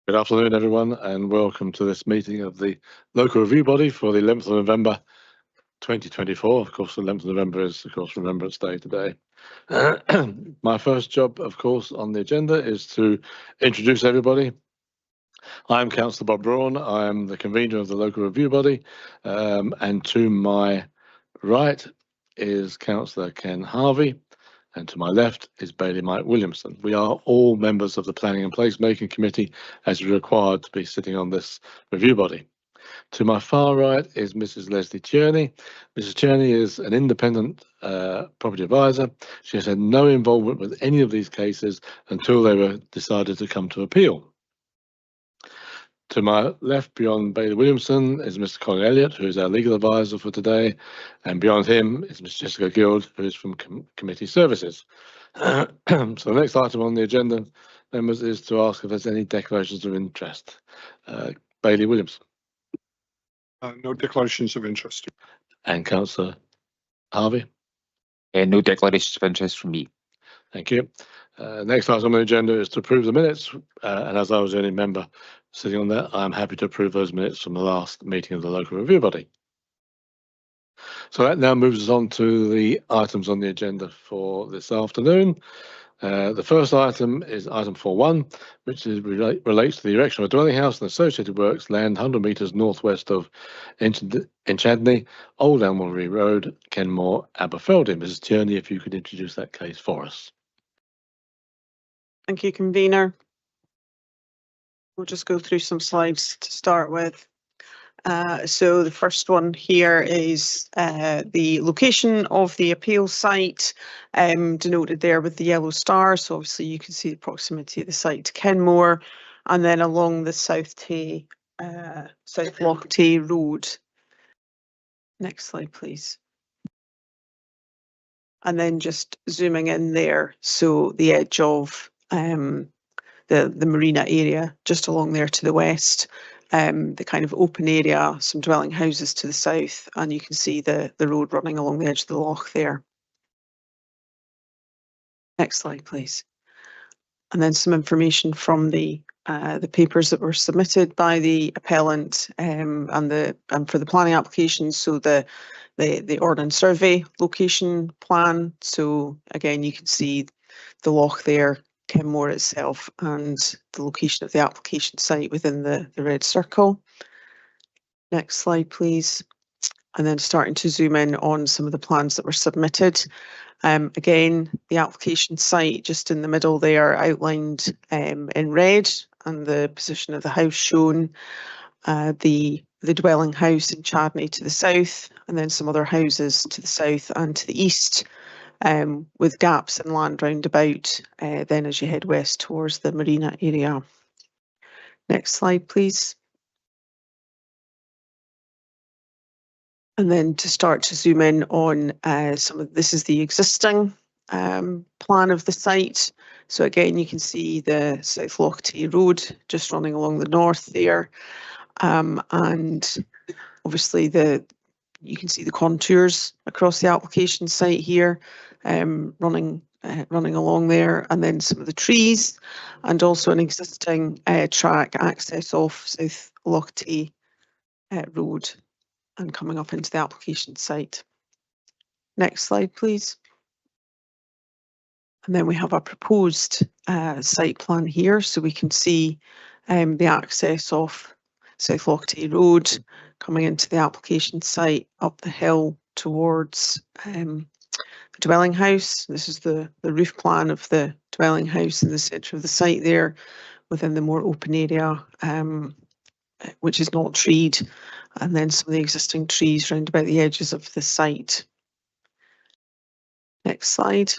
Good afternoon, everyone, and welcome to this meeting of the Local Review Body for the 11th of November 2024. Of course, the 11th of November is, of course, Remembrance Day today. My first job, of course, on the agenda is to introduce everybody. I'm Councillor Bob Braun. I am the convener of the Local Review Body, and to my right is Councillor Ken Harvey, and to my left is Bailey Mike Williamson. We are all members of the Planning and Placemaking Committee, as we're required to be sitting on this review body. To my far right is Mrs. Leslie Tierney. Mrs. Tierney is an independent property advisor. She has had no involvement with any of these cases until they were decided to come to appeal. To my left, beyond Bailey Williamson, is Mr. Colin Elliott, who is our legal advisor for today, and beyond him is Ms. Jessica Guild, who is from Committee Services. So the next item on the agenda, members, is to ask if there's any declarations of interest. Bailey Williamson. No declarations of interest. And Councillor Harvey. No declarations of interest from me. Thank you. Next item on the agenda is to approve the minutes, and as I was the only member sitting on there, I'm happy to approve those minutes from the last meeting of the Local Review Body. So that now moves us on to the items on the agenda for this afternoon. The first item is item 4.1, which relates to the erection of a dwelling house and associated works, land 100 metres northwest of Enchadney, Old Elmwood Road, Kenmore, Aberfeldy. Mrs. Tierney, if you could introduce that case for us. Thank you, convener. We'll just go through some slides to start with. So the first one here is the location of the appeal site, denoted there with the yellow star. So obviously you can see the proximity of the site to Kenmore, and then along the South Loch Tay Road. Next slide, please. And then just zooming in there, so the edge of the marina area just along there to the west, the kind of open area, some dwelling houses to the south, and you can see the road running along the edge of the loch there. Next slide, please. And then some information from the papers that were submitted by the appellant and for the planning application. So the Ordnance Survey location plan. So again, you can see the loch there, Kenmore itself, and the location of the application site within the red circle. Next slide, please. And then starting to zoom in on some of the plans that were submitted. Again, the application site just in the middle there outlined in red, and the position of the house shown, the dwelling house in Chadney to the south, and then some other houses to the south and to the east, with gaps in land round about, then as you head west towards the marina area. Next slide, please. And then to start to zoom in on this is the existing plan of the site. So again, you can see the South Loch Tay Road just running along the north there. And obviously you can see the contours across the application site here, running along there, and then some of the trees, and also an existing track access off South Loch Tay Road and coming up into the application site. Next slide, please. And then we have a proposed site plan here, so we can see the access off South Loch Tay Road coming into the application site up the hill towards the dwelling house. This is the roof plan of the dwelling house in the centre of the site there, within the more open area, which is not treed, and then some of the existing trees round about the edges of the site. Next slide.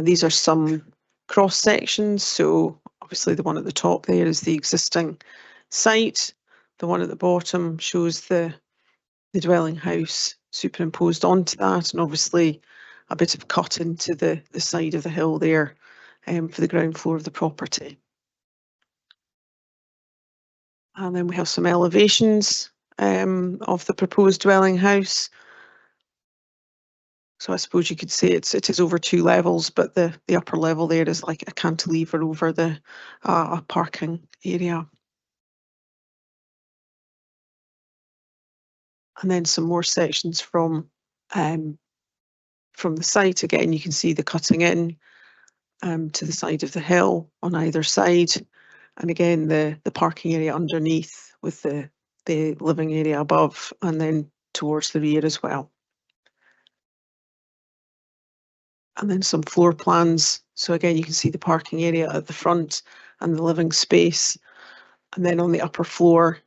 These are some cross sections. So obviously the one at the top there is the existing site. The one at the bottom shows the dwelling house superimposed onto that, and obviously a bit of cut into the side of the hill there for the ground floor of the property. And then we have some elevations of the proposed dwelling house. So I suppose you could say it is over 2 levels, but the upper level there is like a cantilever over the parking area. And then some more sections from the site. Again, you can see the cutting in to the side of the hill on either side. And again, the parking area underneath with the living area above and then towards the rear as well. And then some floor plans. So again, you can see the parking area at the front and the living space. And then on the upper floor,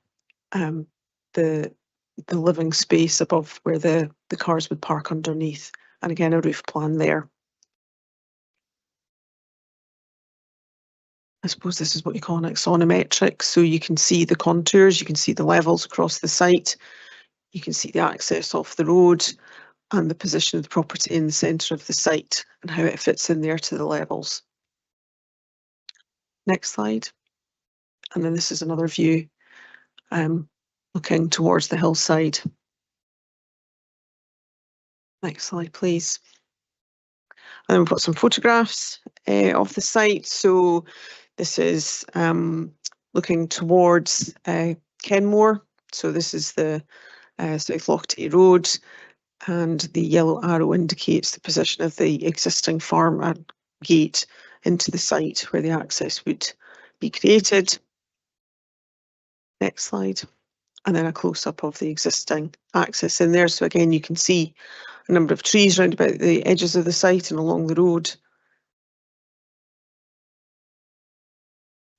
the living space above where the cars would park underneath. And again, a roof plan there. I suppose this is what you call an axonometric. So you can see the contours, you can see the levels across the site, you can see the access off the road and the position of the property in the centre of the site and how it fits in there to the levels. Next slide. And then this is another view looking towards the hillside. Next slide, please. And then we've got some photographs of the site. So this is looking towards Kenmore. So this is the South Lochte Road, and the yellow arrow indicates the position of the existing farm gate into the site where the access would be created. Next slide. And then a close-up of the existing access in there. So again, you can see a number of trees round about the edges of the site and along the road.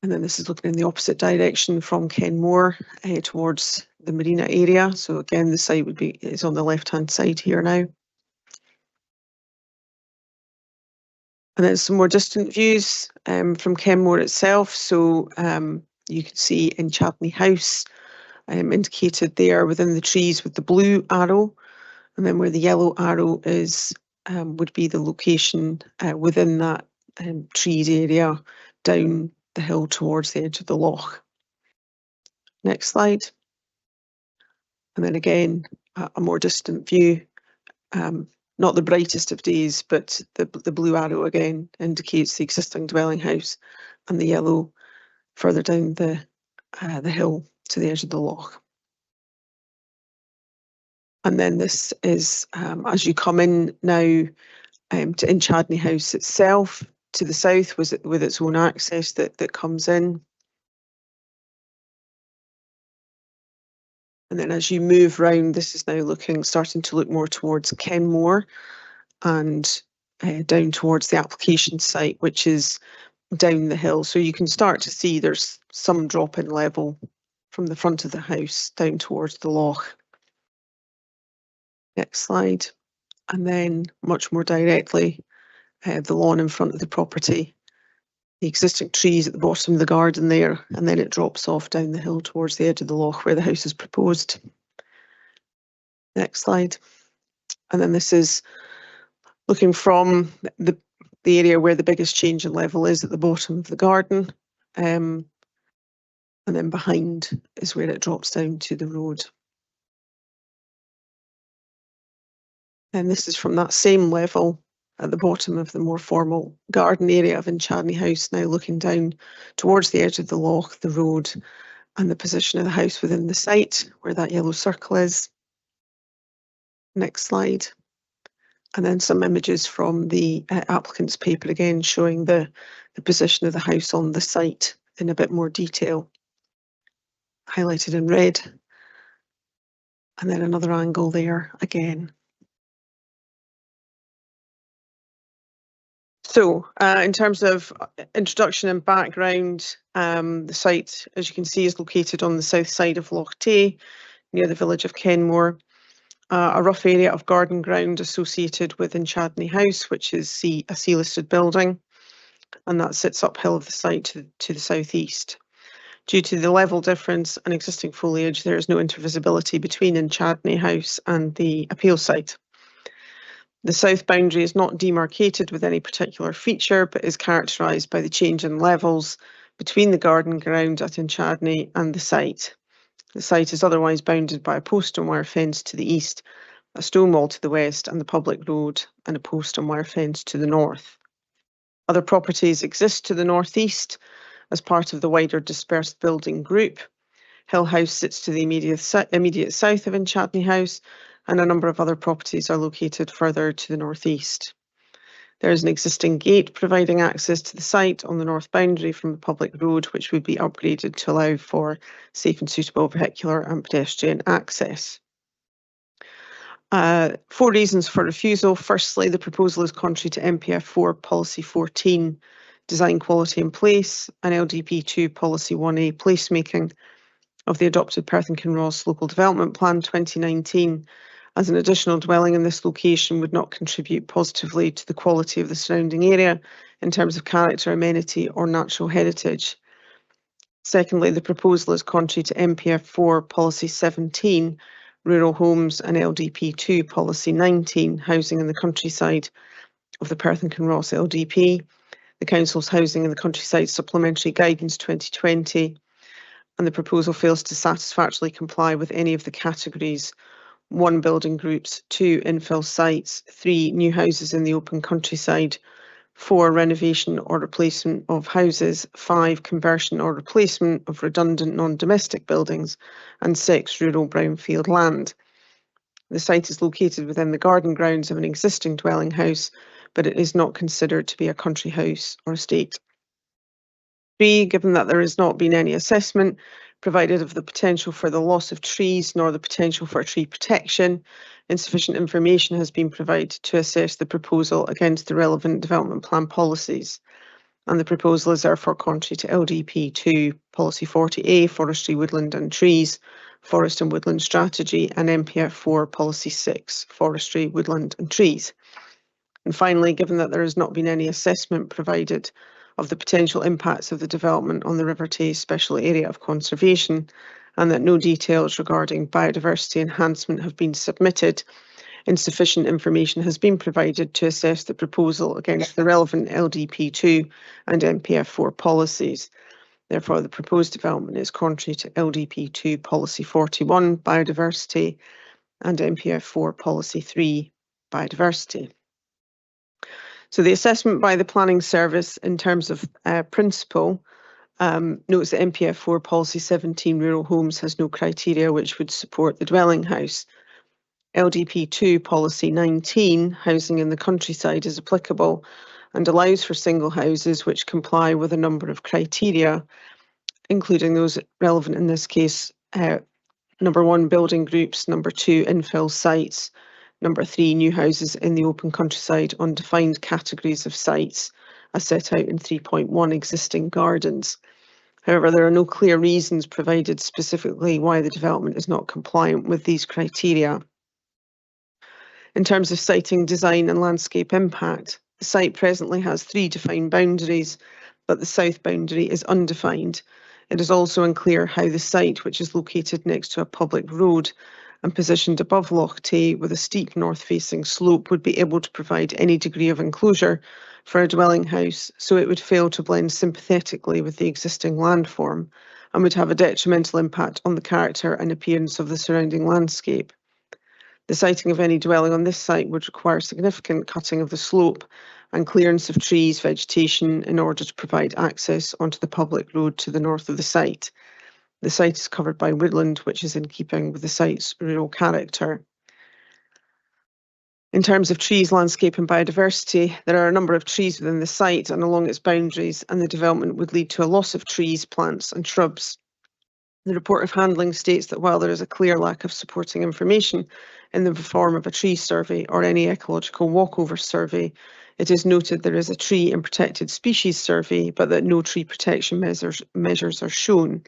And then this is looking in the opposite direction from Kenmore towards the marina area. So again, the site is on the left-hand side here now. And then some more distant views from Kenmore itself. So you can see Inchadney House indicated there within the trees with the blue arrow. And then where the yellow arrow is would be the location within that trees area down the hill towards the edge of the loch. Next slide. And then again, a more distant view, not the brightest of days, but the blue arrow again indicates the existing dwelling house and the yellow further down the hill to the edge of the loch. And then this is, as you come in now to Inchadney House itself, to the south with its own access that comes in. And then as you move round, this is now starting to look more towards Kenmore and down towards the application site, which is down the hill. So you can start to see there's some drop in level from the front of the house down towards the loch. Next slide. And then much more directly, the lawn in front of the property, the existing trees at the bottom of the garden there, and then it drops off down the hill towards the edge of the loch where the house is proposed. Next slide. And then this is looking from the area where the biggest change in level is at the bottom of the garden. And then behind is where it drops down to the road. And this is from that same level at the bottom of the more formal garden area of Inchadney House, now looking down towards the edge of the loch, the road, and the position of the house within the site where that yellow circle is. Next slide. And then some images from the applicant's paper again showing the position of the house on the site in a bit more detail, highlighted in red. And then another angle there again. So in terms of introduction and background, the site, as you can see, is located on the south side of Loch Tay, near the village of Kenmore. A rough area of garden ground associated with Inchadney House, which is a C-listed building, and that sits uphill of the site to the southeast. Due to the level difference and existing foliage, there is no intervisibility between Inchadney House and the appeal site. The south boundary is not demarcated with any particular feature, but is characterised by the change in levels between the garden ground at Inchadney and the site. The site is otherwise bounded by a post and wire fence to the east a stone wall to the west and the public road and a post and wire fence to the north. Other properties exist to the northeast as part of the wider dispersed building group. Hill House sits to the immediate south of Inchadney House, and a number of other properties are located further to the northeast. There is an existing gate providing access to the site on the north boundary from the public road, which would be upgraded to allow for safe and suitable vehicular and pedestrian access. 4 reasons for refusal. Firstly, the proposal is contrary to MPF 4 Policy 14, Design Quality in Place, and LDP 2 Policy 1A, Placemaking of the adopted Perth and Kinross Local Development Plan 2019, as an additional dwelling in this location would not contribute positively to the quality of the surrounding area in terms of character, amenity, or natural heritage. Secondly, the proposal is contrary to MPF 4 Policy 17, Rural Homes, and LDP 2 Policy 19, Housing in the Countryside of the Perth and Kinross LDP, the Council's Housing in the Countryside Supplementary Guidance 2020, and the proposal fails to satisfactorily comply with any of the categories: 1, building groups; 2, infill sites; 3, new houses in the open countryside; 4, renovation or replacement of houses; 5, conversion or replacement of redundant non-domestic buildings; and 6, rural brownfield land. The site is located within the garden grounds of an existing dwelling house, but it is not considered to be a country house or estate. 3, given that there has not been any assessment provided of the potential for the loss of trees nor the potential for tree protection, insufficient information has been provided to assess the proposal against the relevant development plan policies, and the proposal is therefore contrary to LDP 2 Policy 40A, Forestry, Woodland and Trees, Forest and Woodland Strategy, and MPF 4 Policy 6, Forestry, Woodland and Trees. And finally, given that there has not been any assessment provided of the potential impacts of the development on the River Tay Special Area of Conservation, and that no details regarding biodiversity enhancement have been submitted, insufficient information has been provided to assess the proposal against the relevant LDP 2 and MPF 4 policies. Therefore, the proposed development is contrary to LDP 2 Policy 41, Biodiversity, and MPF 4 Policy 3, Biodiversity. So the assessment by the Planning Service in terms of principle notes that MPF 4 Policy 17, Rural Homes, has no criteria which would support the dwelling house. LDP 2 Policy 19, Housing in the Countryside, is applicable and allows for single houses which comply with a number of criteria, including those relevant in this case: number 1, building groups; number 2, infill sites; number 3, new houses in the open countryside on defined categories of sites as set out in 3.1, existing gardens. However, there are no clear reasons provided specifically why the development is not compliant with these criteria. In terms of siting design and landscape impact, the site presently has 3 defined boundaries, but the south boundary is undefined. It is also unclear how the site, which is located next to a public road and positioned above Loch Tay with a steep north-facing slope, would be able to provide any degree of enclosure for a dwelling house, so it would fail to blend sympathetically with the existing landform and would have a detrimental impact on the character and appearance of the surrounding landscape. The siting of any dwelling on this site would require significant cutting of the slope and clearance of trees, vegetation, in order to provide access onto the public road to the north of the site. The site is covered by woodland, which is in keeping with the site's rural character. In terms of trees, landscape and biodiversity, there are a number of trees within the site and along its boundaries, and the development would lead to a loss of trees, plants and shrubs. The report of handling states that while there is a clear lack of supporting information in the form of a tree survey or any ecological walkover survey, it is noted there is a tree and protected species survey, but that no tree protection measures are shown,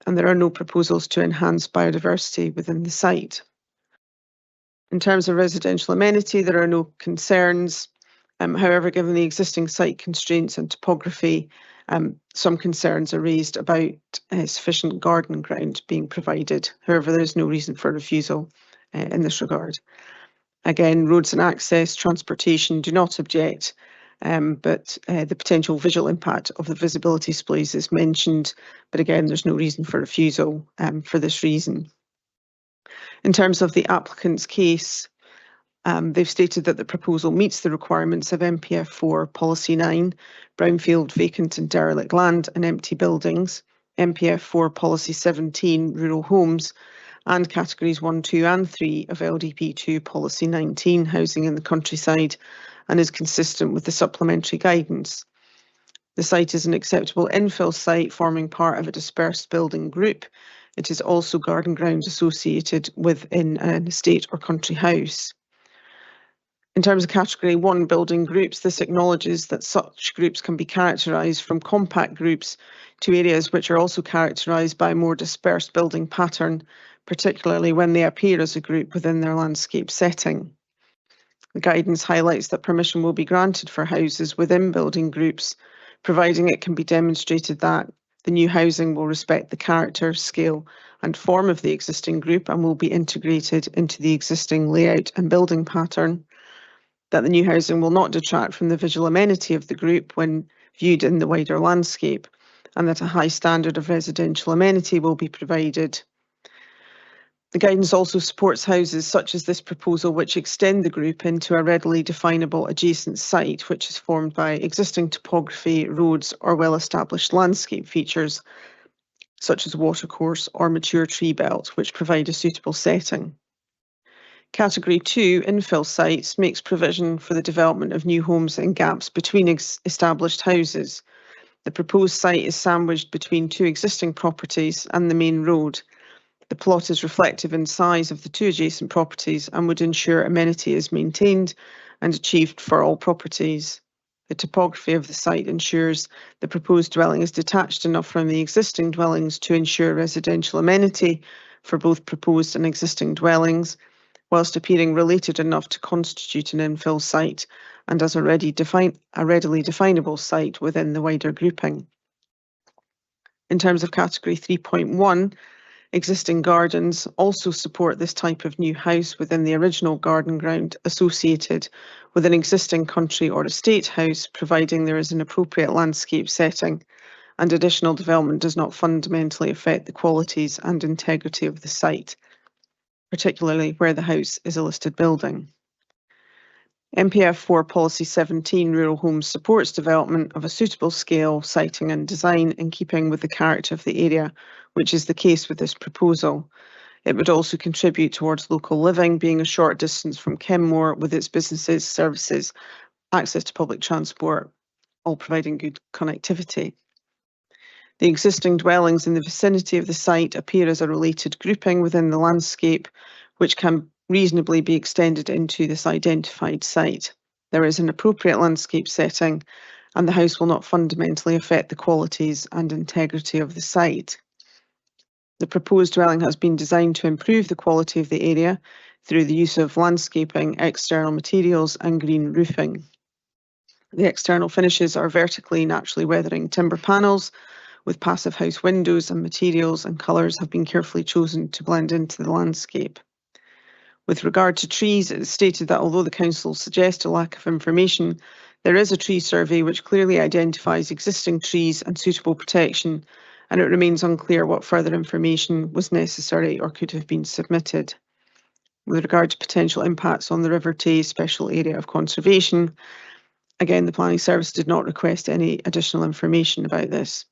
and there are no proposals to enhance biodiversity within the site. In terms of residential amenity, there are no concerns. However, given the existing site constraints and topography, some concerns are raised about sufficient garden ground being provided. However, there is no reason for refusal in this regard. Again, roads and access, transportation do not object, but the potential visual impact of the visibility displays is mentioned, but again, there's no reason for refusal for this reason. In terms of the applicant's case, they've stated that the proposal meets the requirements of MPF 4 Policy 9, brownfield, vacant and derelict land and empty buildings, MPF 4 Policy 17, rural homes, and categories 1, 2 and 3 of LDP 2 Policy 19, housing in the countryside, and is consistent with the supplementary guidance. The site is an acceptable infill site forming part of a dispersed building group. It is also garden ground associated within an estate or country house. In terms of category 1 building groups, this acknowledges that such groups can be characterised from compact groups to areas which are also characterised by a more dispersed building pattern, particularly when they appear as a group within their landscape setting. The guidance highlights that permission will be granted for houses within building groups, providing it can be demonstrated that the new housing will respect the character, scale and form of the existing group and will be integrated into the existing layout and building pattern, that the new housing will not detract from the visual amenity of the group when viewed in the wider landscape, and that a high standard of residential amenity will be provided. The guidance also supports houses such as this proposal which extend the group into a readily definable adjacent site which is formed by existing topography, roads or well-established landscape features such as watercourse or mature tree belt which provide a suitable setting. Category 2 infill sites makes provision for the development of new homes in gaps between established houses. The proposed site is sandwiched between 2 existing properties and the main road. The plot is reflective in size of the 2 adjacent properties and would ensure amenity is maintained and achieved for all properties. The topography of the site ensures the proposed dwelling is detached enough from the existing dwellings to ensure residential amenity for both proposed and existing dwellings, whilst appearing related enough to constitute an infill site and as a readily definable site within the wider grouping. In terms of category 3.1, existing gardens also support this type of new house within the original garden ground associated with an existing country or estate house, providing there is an appropriate landscape setting and additional development does not fundamentally affect the qualities and integrity of the site, particularly where the house is a listed building. MPF 4 Policy 17 Rural Homes supports development of a suitable scale, siting and design in keeping with the character of the area, which is the case with this proposal. It would also contribute towards local living, being a short distance from Kenmore with its businesses, services, access to public transport, all providing good connectivity. The existing dwellings in the vicinity of the site appear as a related grouping within the landscape, which can reasonably be extended into this identified site. There is an appropriate landscape setting and the house will not fundamentally affect the qualities and integrity of the site. The proposed dwelling has been designed to improve the quality of the area through the use of landscaping, external materials and green roofing. The external finishes are vertically naturally weathering timber panels with passive house windows, and materials and colours have been carefully chosen to blend into the landscape. With regard to trees, it is stated that although the council suggests a lack of information, there is a tree survey which clearly identifies existing trees and suitable protection, and it remains unclear what further information was necessary or could have been submitted. With regard to potential impacts on the River Tay Special Area of Conservation, again, the Planning Service did not request any additional information about this.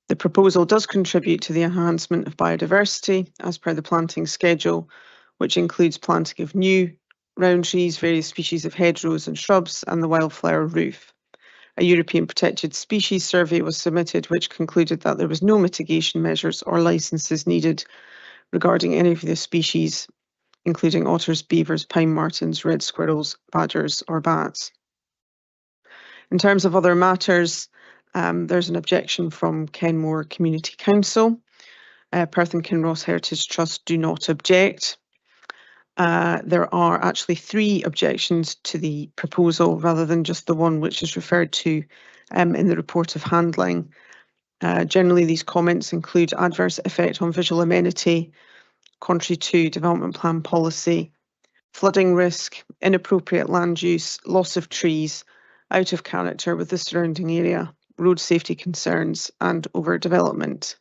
The proposal does contribute to the enhancement of biodiversity as per the planting schedule, which includes planting of new round trees, various species of hedgerows and shrubs, and the wildflower roof. A European Protected Species Survey was submitted, which concluded that there was no mitigation measures or licences needed regarding any of the species, including otters, beavers, pine martens, red squirrels, badgers or bats. In terms of other matters, there's an objection from Kenmore Community Council. Perth and Kinross Heritage Trust do not object. There are actually 3 objections to the proposal rather than just the one which is referred to in the report of handling. Generally, these comments include adverse effect on visual amenity, contrary to development plan policy, flooding risk, inappropriate land use, loss of trees, out of character with the surrounding area, road safety concerns and overdevelopment.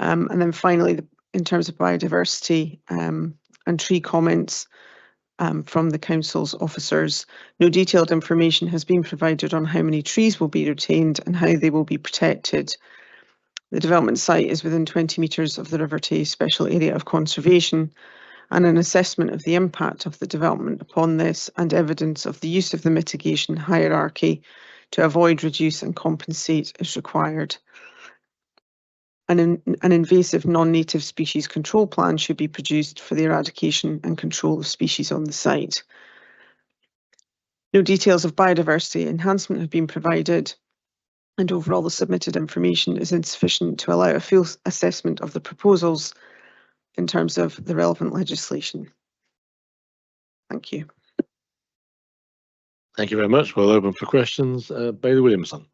And then finally, in terms of biodiversity and tree comments from the council's officers. No detailed information has been provided on how many trees will be retained and how they will be protected. The development site is within 20 metres of the River Tay Special Area of Conservation, and an assessment of the impact of the development upon this and evidence of the use of the mitigation hierarchy to avoid, reduce and compensate is required. An invasive non-native species control plan should be produced for the eradication and control of species on the site. No details of biodiversity enhancement have been provided, and overall the submitted information is insufficient to allow a full assessment of the proposals in terms of the relevant legislation. Thank you. Thank you very much. We'll open for questions. Bailey Williamson.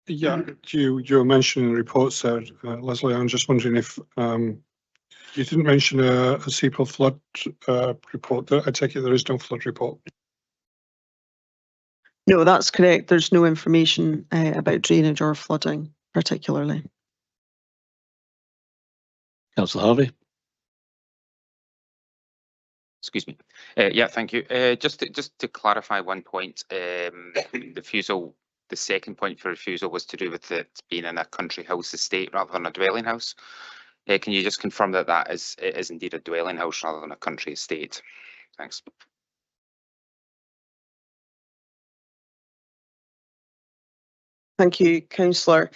Yeah, you were mentioning reports there, Leslie. I'm just wondering if you didn't mention a Seapill flood report. I take it there is no flood report. No, that's correct. There's no information about drainage or flooding particularly. Councillor Harvey. Excuse me. Yeah, thank you. Just to clarify one point, refusal. The second point for refusal was to do with it being in a country house estate rather than a dwelling house. Can you just confirm that it is indeed a dwelling house rather than a country estate? Thanks. Thank you, Councillor.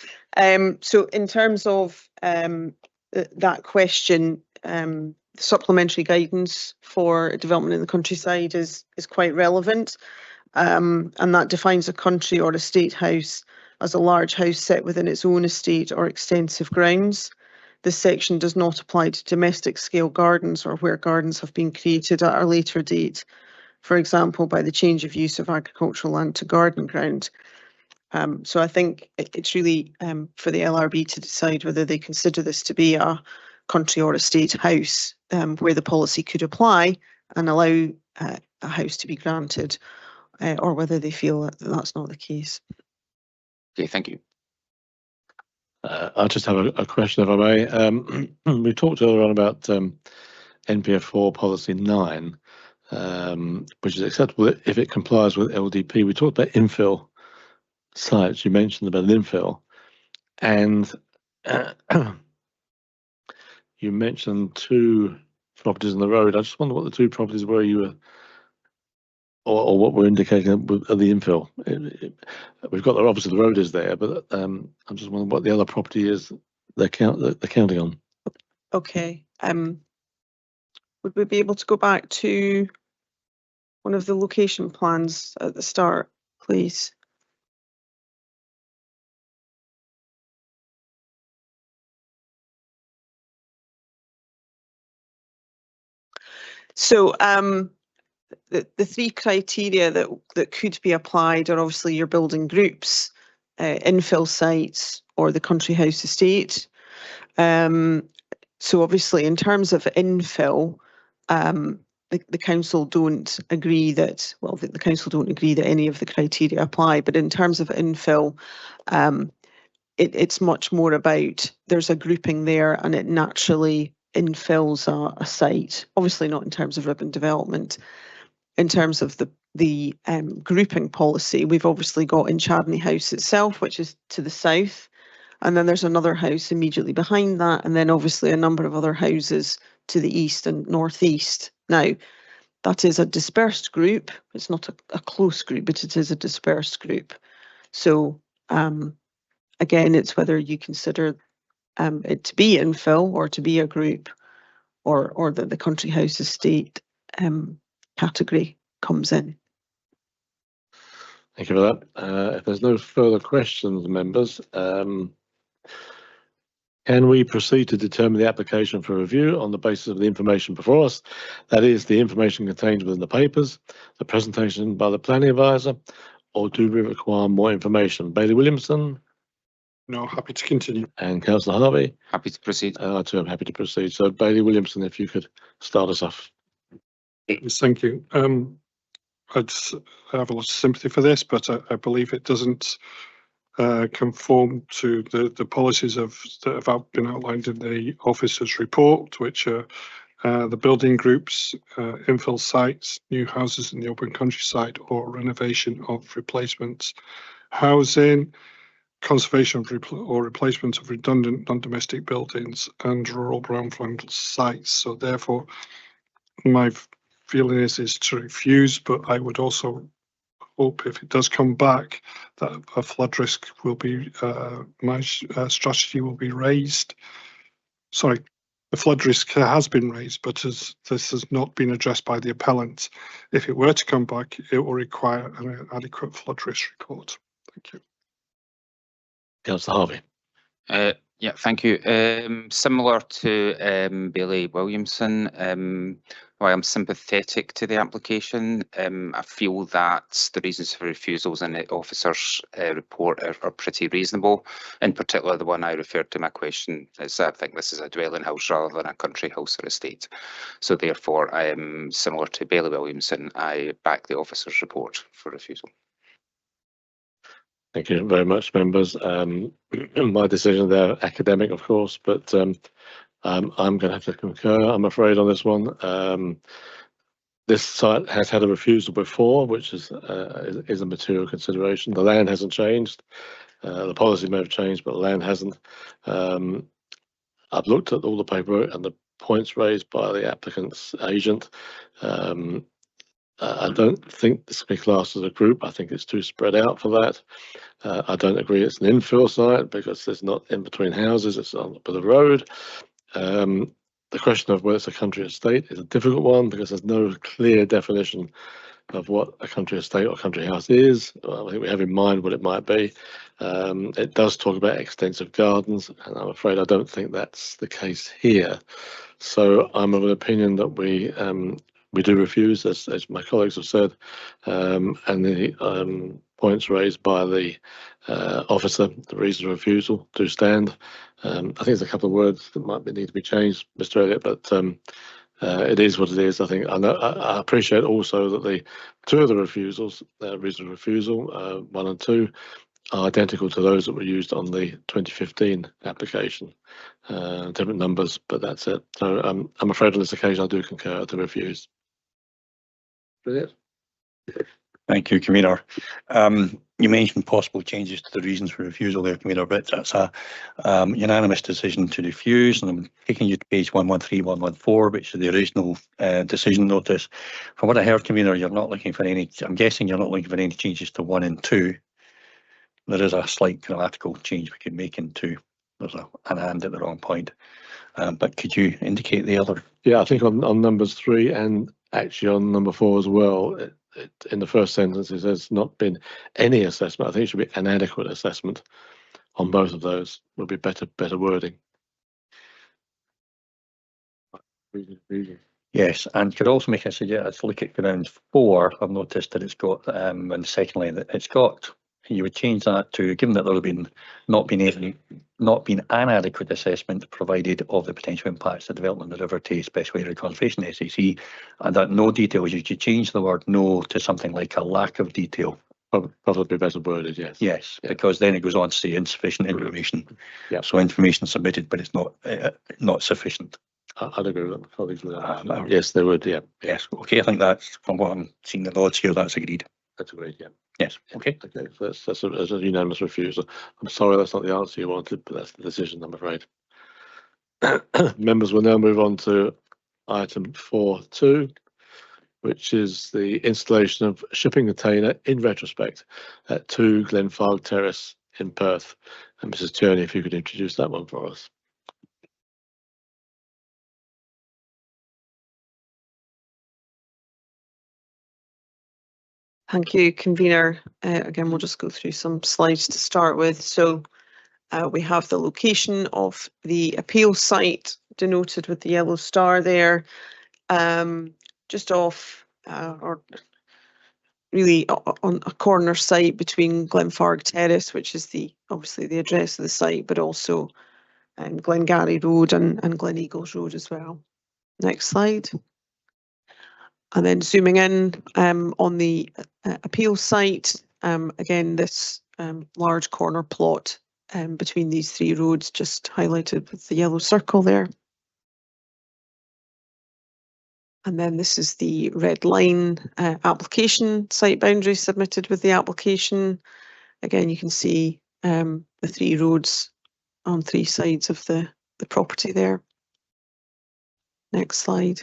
So in terms of that question, supplementary guidance for development in the countryside is quite relevant, and that defines a country or estate house as a large house set within its own estate or extensive grounds. This section does not apply to domestic scale gardens or where gardens have been created at a later date, for example, by the change of use of agricultural land to garden ground. So I think it's really for the LRB to decide whether they consider this to be a country or estate house where the policy could apply and allow a house to be granted, or whether they feel that that's not the case. Okay, thank you. I just have a question, if I may. We talked earlier on about NPF 4 Policy 9, which is acceptable if it complies with LDP. We talked about infill sites. You mentioned about an infill, and you mentioned 2 properties on the road. I just wonder what the 2 properties were you were, or what we're indicating with the infill. We've got obviously the road is there, but I'm just wondering what the other property is they're counting on. Okay. Would we be able to go back to one of the location plans at the start, please? So the 3 criteria that could be applied are obviously your building groups, infill sites, or the country house estate. So obviously in terms of infill, the council don't agree that, well, the council don't agree that any of the criteria apply, but in terms of infill, it's much more about there's a grouping there and it naturally infills a site, obviously not in terms of urban development. In terms of the grouping policy, we've obviously got in Chadney House itself, which is to the south, and then there's another house immediately behind that, and then obviously a number of other houses to the east and northeast. Now, that is a dispersed group. It's not a close group, but it is a dispersed group. So again, it's whether you consider it to be infill or to be a group, or that the country house estate category comes in. Thank you for that. If there's no further questions, members, can we proceed to determine the application for review on the basis of the information before us? That is, the information contained within the papers, the presentation by the planning advisor, or do we require more information? Bailey Williamson? No, happy to continue. And Councillor Harvey? Happy to proceed. I too am happy to proceed. So Bailey Williamson, if you could start us off. Yes, thank you. I have a lot of sympathy for this, but I believe it doesn't conform to the policies that have been outlined in the officer's report, which are the building groups, infill sites, new houses in the open countryside, or renovation of replacements housing, conservation of or replacement of redundant non-domestic buildings, and rural brownfield sites. So therefore, my feeling is to refuse, but I would also hope if it does come back that a flood risk will be, my strategy will be raised. Sorry, the flood risk has been raised, but as this has not been addressed by the appellant, if it were to come back, it will require an adequate flood risk report. Thank you. Councillor Harvey. Yeah, thank you. Similar to Bailey Williamson, while I'm sympathetic to the application, I feel that the reasons for refusals in the officer's report are pretty reasonable. In particular, the one I referred to in my question is I think this is a dwelling house rather than a country house or estate. So therefore, I am similar to Bailey Williamson. I back the officer's report for refusal. Thank you very much, members. My decision there, academic, of course, but I'm going to have to concur, I'm afraid, on this one. This site has had a refusal before, which is a material consideration. The land hasn't changed. The policy may have changed, but the land hasn't. I've looked at all the paperwork and the points raised by the applicant's agent. I don't think this can be classed as a group. I think it's too spread out for that. I don't agree it's an infill site because it's not in between houses, it's on the road. The question of whether it's a country estate is a difficult one because there's no clear definition of what a country estate or country house is. I think we have in mind what it might be. It does talk about extensive gardens, and I'm afraid I don't think that's the case here. So I'm of an opinion that we do refuse, as my colleagues have said, and the points raised by the officer, the reason for refusal, do stand. I think there's a couple of words that might need to be changed, Mr. Elliott, but it is what it is. I think I appreciate also that the two of the refusals, reason for refusal, 1 and 2, are identical to those that were used on the 2015 application. Different numbers, but that's it. So I'm afraid on this occasion I do concur to refuse. Brilliant. Thank you, Convener. You mentioned possible changes to the reasons for refusal there, Convener, but that's a unanimous decision to refuse, and I'm taking you to page 113, 114, which is the original decision notice. From what I heard, Convener, you're not looking for any, I'm guessing you're not looking for any changes to 1 and 2. There is a slight grammatical change we could make in 2. There's an and at the wrong point. But could you indicate the other? Yeah, I think on numbers 3 and actually on number 4 as well, in the first sentence it says not been any assessment. I think it should be an adequate assessment on both of those. Would be better wording. Yes, and could also make a suggestion. Let's look at ground 4. I've noticed that it's got in the second line that it's got. You would change that to, given that there have been not been an adequate assessment provided of the potential impacts of development of the River Tay Special Area Conservation SAC, and that no details. You should change the word no to something like a lack of detail. Probably better worded, yes. Yes, yeah. Because then it goes on to say insufficient information. Yeah. So information submitted, but it's not sufficient. I'd agree with my colleagues with that. Yes, they would. Yeah. Yes. Okay. I think that's, from what I'm seeing the odds here, that's agreed. That's agreed. Yeah. Yes. Okay. Okay. So that's a unanimous refusal. I'm sorry, that's not the answer you wanted, but that's the decision, I'm afraid. Members will now move on to item 4.2, which is the installation of shipping container in retrospect at 2 Glenfarg Terrace in Perth. And Mrs. Tierney, if you could introduce that one for us. Thank you, Convener. Again, we'll just go through some slides to start with. So we have the location of the appeal site denoted with the yellow star there, just off or really on a corner site between Glenfarg Terrace, which is obviously the address of the site, but also Glengarry Road and Glen Eagles Road as well. Next slide. And then zooming in on the appeal site, again, this large corner plot between these three roads, just highlighted with the yellow circle there. And then this is the red line application site boundary submitted with the application. Again, you can see the three roads on three sides of the property there. Next slide.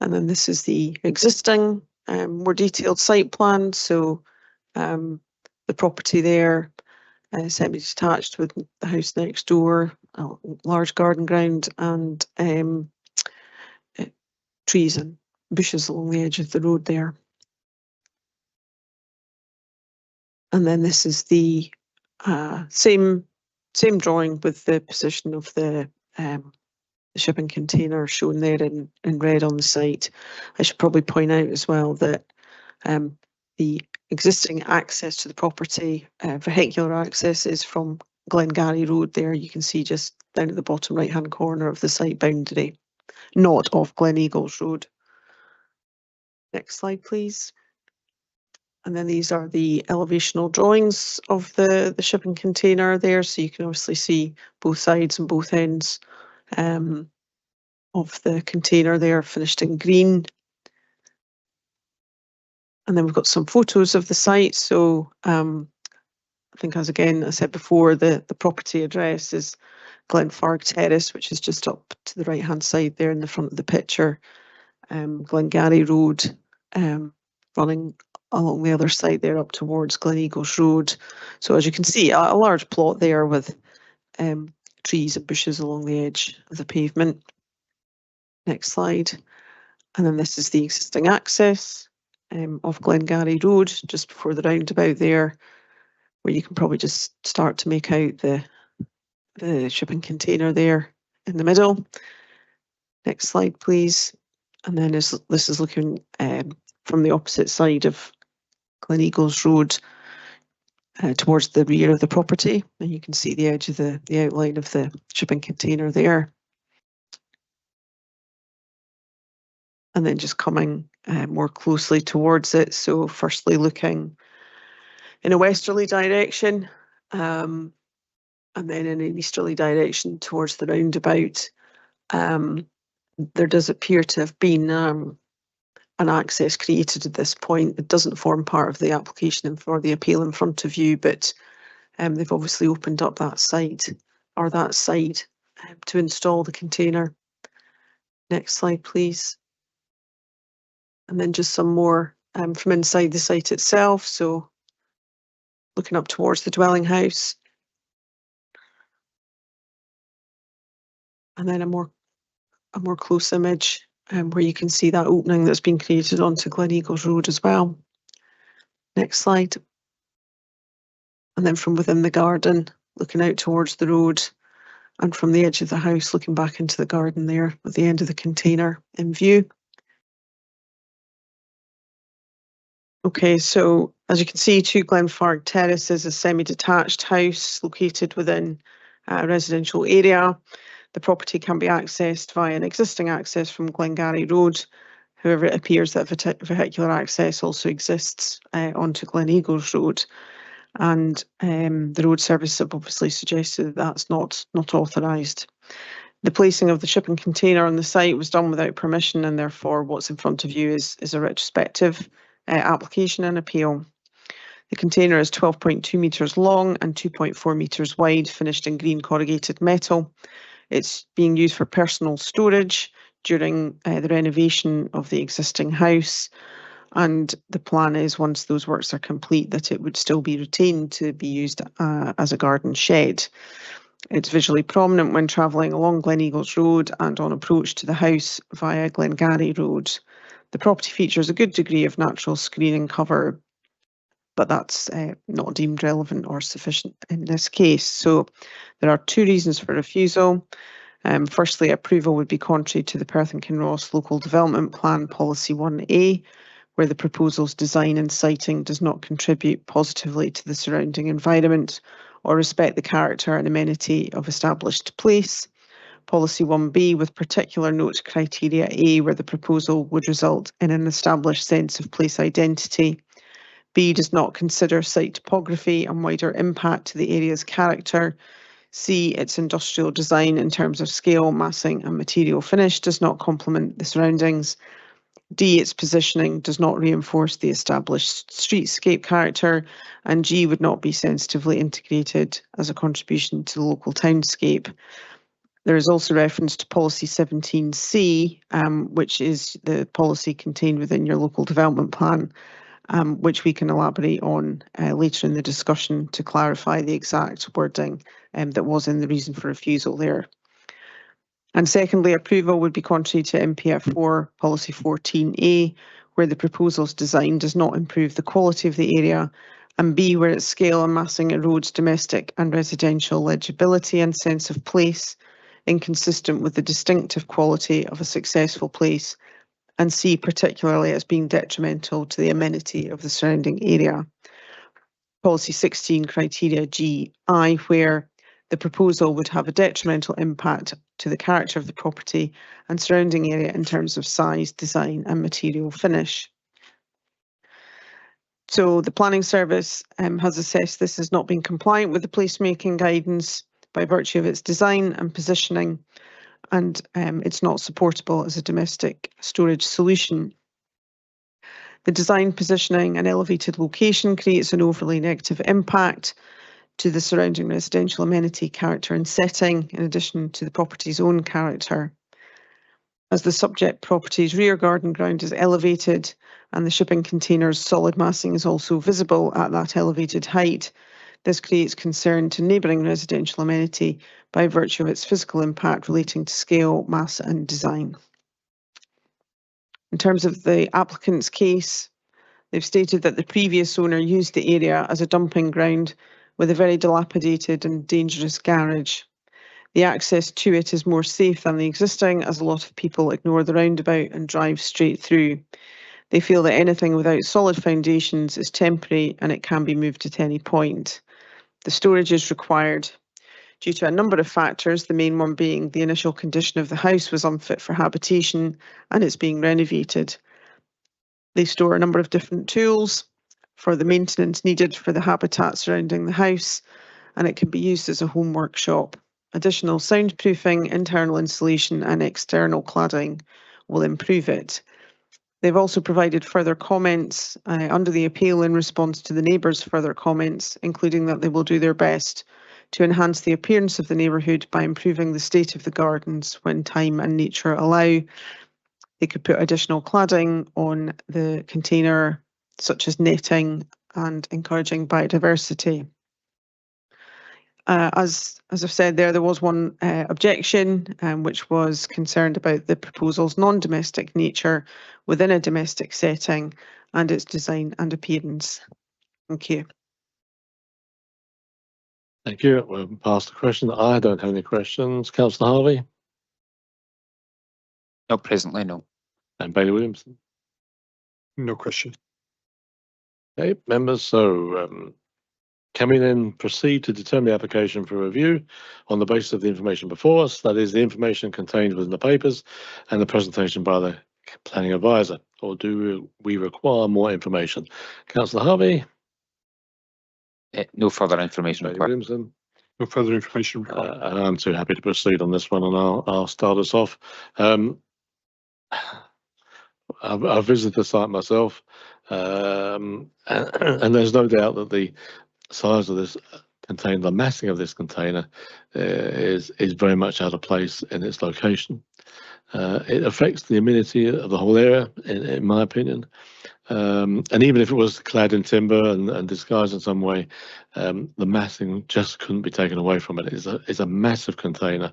And then this is the existing more detailed site plan. So the property there, semi-detached with the house next door, a large garden ground, and trees and bushes along the edge of the road there. And then this is the same drawing with the position of the shipping container shown there in red on the site. I should probably point out as well that the existing access to the property, vehicular access, is from Glengarry Road there. You can see just down at the bottom right hand corner of the site boundary, not off Glen Eagles Road. Next slide, please. And then these are the elevational drawings of the shipping container there. So you can obviously see both sides and both ends of the container there, finished in green. And then we've got some photos of the site. So I think, as again I said before, the property address is Glenfarg Terrace, which is just up to the right hand side there in the front of the picture. Glengarry Road running along the other side there up towards Glen Eagles Road. So as you can see, a large plot there with trees and bushes along the edge of the pavement. Next slide. And then this is the existing access of Glengarry Road, just before the roundabout there, where you can probably just start to make out the shipping container there in the middle. Next slide, please. And then this is looking from the opposite side of Glen Eagles Road towards the rear of the property, and you can see the edge of the outline of the shipping container there. And then just coming more closely towards it. So firstly looking in a westerly direction, and then in an easterly direction towards the roundabout. There does appear to have been an access created at this point. It doesn't form part of the application for the appeal in front of you, but they've obviously opened up that site or that side to install the container. Next slide, please. And then just some more from inside the site itself. So looking up towards the dwelling house. And then a more close image where you can see that opening that's been created onto Glen Eagles Road as well. Next slide. And then from within the garden, looking out towards the road, and from the edge of the house, looking back into the garden there with the end of the container in view. Okay, so as you can see, 2 Glenfarg Terrace is a semi-detached house located within a residential area. The property can be accessed via an existing access from Glengarry Road. However, it appears that vehicular access also exists onto Glen Eagles Road. And the road service have obviously suggested that that's not authorised. The placing of the shipping container on the site was done without permission, and therefore what's in front of you is a retrospective application and appeal. The container is 12.2 metres long and 2.4 metres wide, finished in green corrugated metal. It's being used for personal storage during the renovation of the existing house, and the plan is, once those works are complete, that it would still be retained to be used as a garden shed. It's visually prominent when travelling along Glen Eagles Road and on approach to the house via Glengarry Road. The property features a good degree of natural screening cover, but that's not deemed relevant or sufficient in this case. So there are 2 reasons for refusal. Firstly, approval would be contrary to the Perth and Kinross Local Development Plan Policy 1A, where the proposal's design and siting does not contribute positively to the surrounding environment or respect the character and amenity of established place. Policy 1B, with particular note to criteria A, where the proposal would result in an established sense of place identity. B, does not consider site topography and wider impact to the area's character. C, its industrial design in terms of scale, massing and material finish does not complement the surroundings. D, its positioning does not reinforce the established streetscape character. And G, would not be sensitively integrated as a contribution to the local townscape. There is also reference to policy 17C, which is the policy contained within your local development plan, which we can elaborate on later in the discussion to clarify the exact wording that was in the reason for refusal there. And secondly, approval would be contrary to MPF 4 policy 14A, where the proposal's design does not improve the quality of the area, and B, where its scale and massing erodes domestic and residential legibility and sense of place, inconsistent with the distinctive quality of a successful place, and C, particularly as being detrimental to the amenity of the surrounding area. Policy 16 criteria GI, where the proposal would have a detrimental impact to the character of the property and surrounding area in terms of size, design and material finish. So the planning service has assessed this as not being compliant with the placemaking guidance by virtue of its design and positioning, and it's not supportable as a domestic storage solution. The design, positioning and elevated location creates an overly negative impact to the surrounding residential amenity character and setting, in addition to the property's own character. As the subject property's rear garden ground is elevated and the shipping container's solid massing is also visible at that elevated height, this creates concern to neighbouring residential amenity by virtue of its physical impact relating to scale, mass and design. In terms of the applicant's case, they've stated that the previous owner used the area as a dumping ground with a very dilapidated and dangerous garage. The access to it is more safe than the existing, as a lot of people ignore the roundabout and drive straight through. They feel that anything without solid foundations is temporary and it can be moved at any point. The storage is required due to a number of factors, the main one being the initial condition of the house was unfit for habitation and it's being renovated. They store a number of different tools for the maintenance needed for the habitat surrounding the house, and it can be used as a home workshop. Additional soundproofing, internal insulation and external cladding will improve it. They've also provided further comments under the appeal in response to the neighbours' further comments, including that they will do their best to enhance the appearance of the neighbourhood by improving the state of the gardens when time and nature allow. They could put additional cladding on the container, such as netting, and encouraging biodiversity. As I've said there was one objection, which was concerned about the proposal's non-domestic nature within a domestic setting and its design and appearance. Thank you. Thank you. We'll pass the question. I don't have any questions. Councillor Harvey No, presently, no. and Bailey Williamson. No question. Okay, members, so can we then proceed to determine the application for review on the basis of the information before us, that is the information contained within the papers and the presentation by the planning advisor, or do we require more information? Councillor Harvey? No further information Bailey required. Williamson? No further information required. And I'm too happy to proceed on this one, and I'll start us off. I've visited the site myself, and there's no doubt that the size of this container, the massing of this container, is very much out of place in its location. It affects the amenity of the whole area, in my opinion. And even if it was clad in timber and disguised in some way, the massing just couldn't be taken away from it. It's a massive container,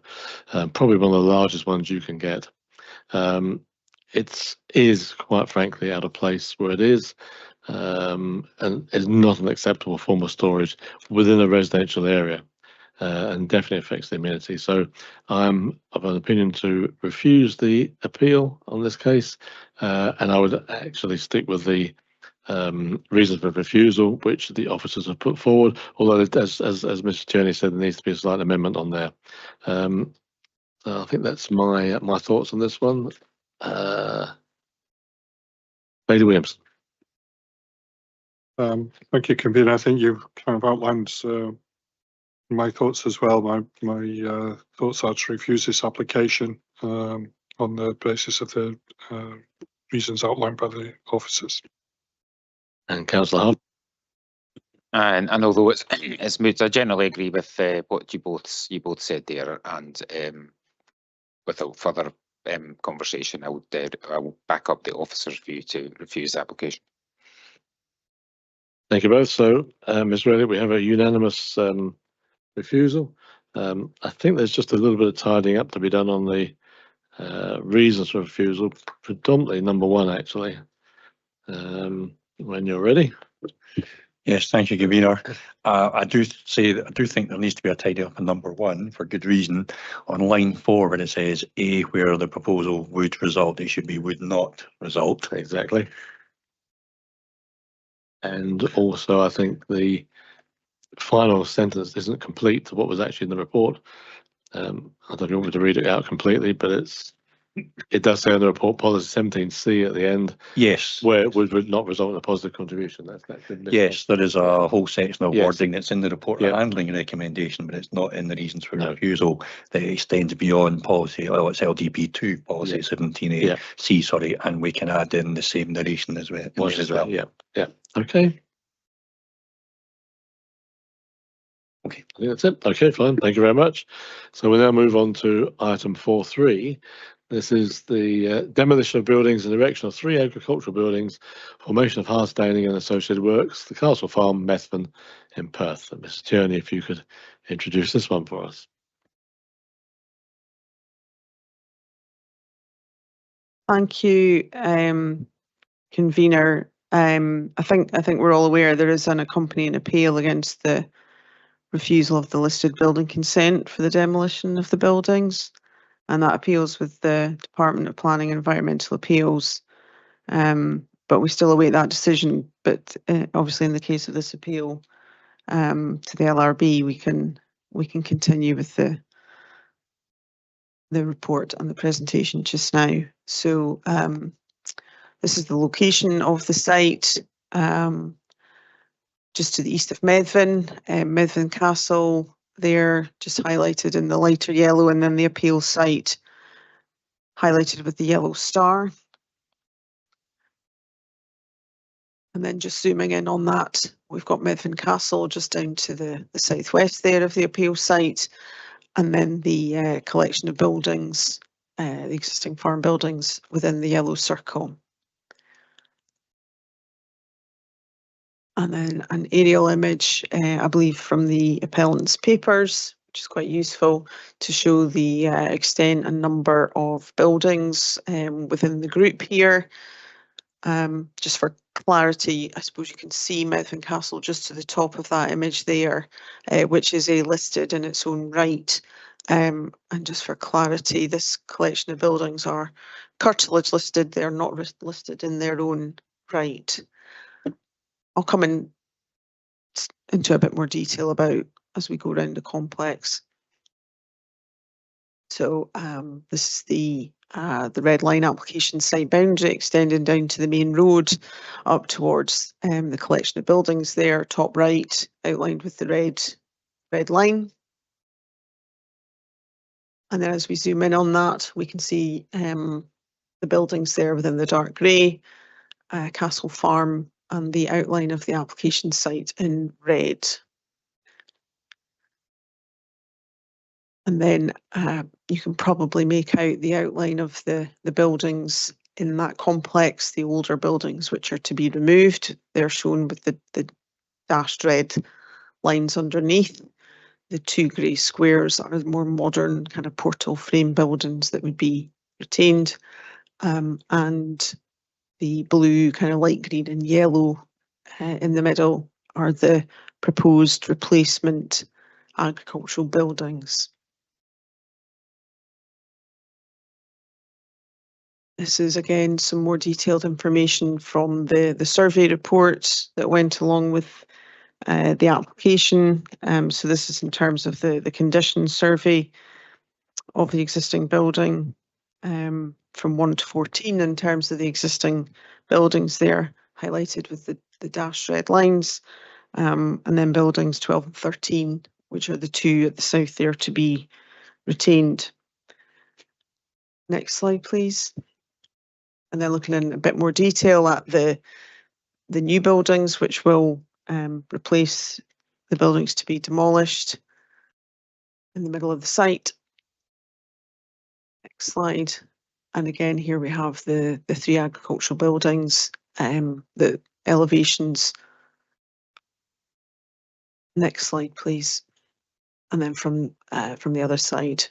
probably one of the largest ones you can get. It is quite frankly out of place where it is, and is not an acceptable form of storage within a residential area, and definitely affects the amenity. So I'm of an opinion to refuse the appeal on this case, and I would actually stick with the reason for refusal which the officers have put forward, although as Mr. Tierney said, there needs to be a slight amendment on there. I think that's my thoughts on this one. Bailey Williamson. Thank you, convener. I think you've kind of outlined my thoughts as well. My thoughts are to refuse this application on the basis of the reasons outlined by the officers. And councillor Hart. And although it's moot, I generally agree with what you both said there, and without further conversation, I will back up the officer's view to refuse the application. Thank you both. So, Ms. Reddick, we have a unanimous refusal. I think there's just a little bit of tidying up to be done on the reasons for refusal, predominantly number 1, actually. When you're ready. Yes, thank you, convener. I do think there needs to be a tidy up on number 1 for good reason. On line 4, when it says A, where the proposal would result, it should be would not result. Exactly. And also, I think the final sentence isn't complete to what was actually in the report. I don't know if you want me to read it out completely, but it does say in the report policy 17C at the end. Yes. Where it would not result in a positive contribution. That's good. Yes, there is a whole section of Yes. wording that's in the report Yeah. handling recommendation, but it's not in the reasons for No. refusal that extends beyond policy. Well, it's LDP2 policy Yeah. 17A Yeah. C, sorry, and we can add in the same narration as well. Yeah. Okay. Okay. I think that's it. Okay, fine. Thank you very much. So we'll now move on to item 4.3. This is the demolition of buildings and erection of 3 agricultural buildings, formation of hard staining and associated works, the Castle Farm, Methven in Perth. And Mr. Tierney, if you could introduce this one for us. Thank you, convener. I think we're all aware there is an accompanying appeal against the refusal of the listed building consent for the demolition of the buildings, and that appeals with the Department of Planning and Environmental Appeals. But we still await that decision. But obviously, in the case of this appeal to the LRB, we can continue with the report and the presentation just now. So this is the location of the site, just to the east of Methven, Methven Castle there, just highlighted in the lighter yellow, and then the appeal site highlighted with the yellow star. And then just zooming in on that, we've got Methven Castle just down to the southwest there of the appeal site, and then the collection of buildings, the existing farm buildings within the yellow circle. And then an aerial image, I believe, from the appellant's papers, which is quite useful to show the extent and number of buildings within the group here. Just for clarity, I suppose you can see Methven Castle just to the top of that image there, which is listed in its own right. And just for clarity, this collection of buildings are curtilage listed, they're not listed in their own right. I'll come into a bit more detail about as we go around the complex. So this is the red line application site boundary extending down to the main road up towards the collection of buildings there, top right, outlined with the red line. And then as we zoom in on that, we can see the buildings there within the dark grey, Castle Farm, and the outline of the application site in red. And then you can probably make out the outline of the buildings in that complex, the older buildings which are to be removed. They're shown with the dashed red lines underneath. The 2 grey squares are more modern kind of portal frame buildings that would be retained. And the blue, kind of light green and yellow in the middle are the proposed replacement agricultural buildings. This is again some more detailed information from the survey report that went along with the application. So this is in terms of the condition survey of the existing building from 1 to 14 in terms of the existing buildings there, highlighted with the dashed red lines, and then buildings 12 and 13, which are the two at the south there, to be retained. Next slide, please. And then looking in a bit more detail at the new buildings, which will replace the buildings to be demolished in the middle of the site. Next slide. And again, here we have the three agricultural buildings, the elevations. Next slide, please. And then from the other side.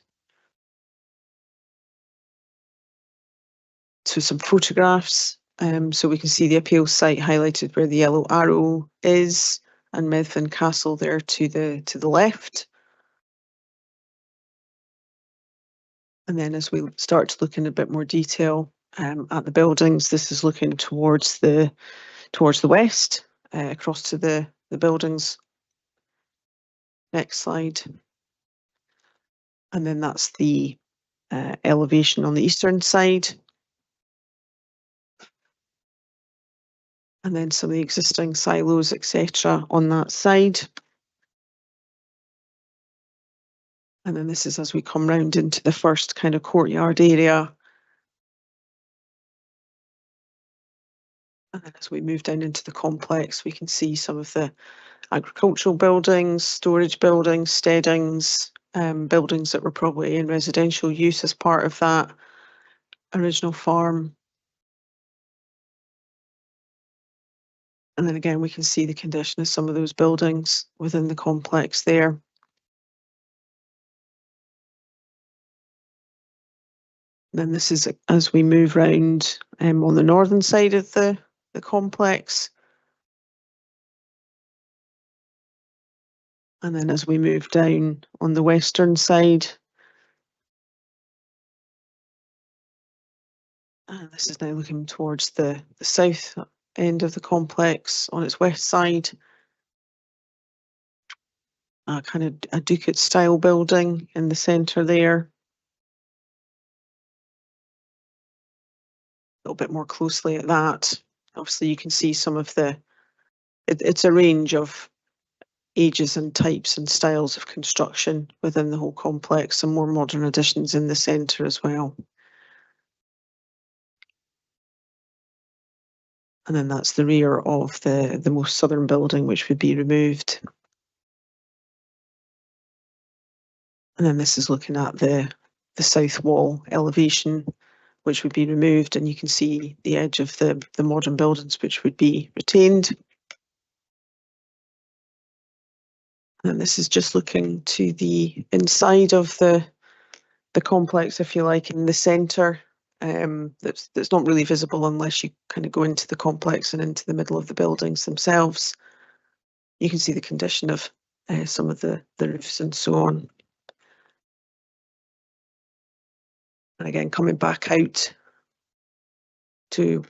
So some photographs. So we can see the appeal site highlighted where the yellow arrow is, and Medfin Castle there to the left. And then as we start to look in a bit more detail at the buildings, this is looking towards the west, across to the buildings. Next slide. And then that's the elevation on the eastern side. And then some of the existing silos, etc., on that side. And then this is as we come round into the first kind of courtyard area. And then as we move down into the complex, we can see some of the agricultural buildings, storage buildings, steadings, buildings that were probably in residential use as part of that original farm. And then again, we can see the condition of some of those buildings within the complex there. Then this is as we move round on the northern side of the complex. And then as we move down on the western side. And this is now looking towards the south end of the complex on its west side. Kind of a Ducat style building in the centre there. A little bit more closely at that. Obviously you can see some of it's a range of ages and types and styles of construction within the whole complex, some more modern additions in the centre as well. And then that's the rear of the most southern building, which would be removed. And then this is looking at the south wall elevation, which would be removed, and you can see the edge of the modern buildings, which would be retained. And this is just looking to the inside of the complex, if you like, in the centre. That's not really visible unless you kind of go into the complex and into the middle of the buildings themselves. You can see the condition of some of the roofs and so on. And again, coming back out to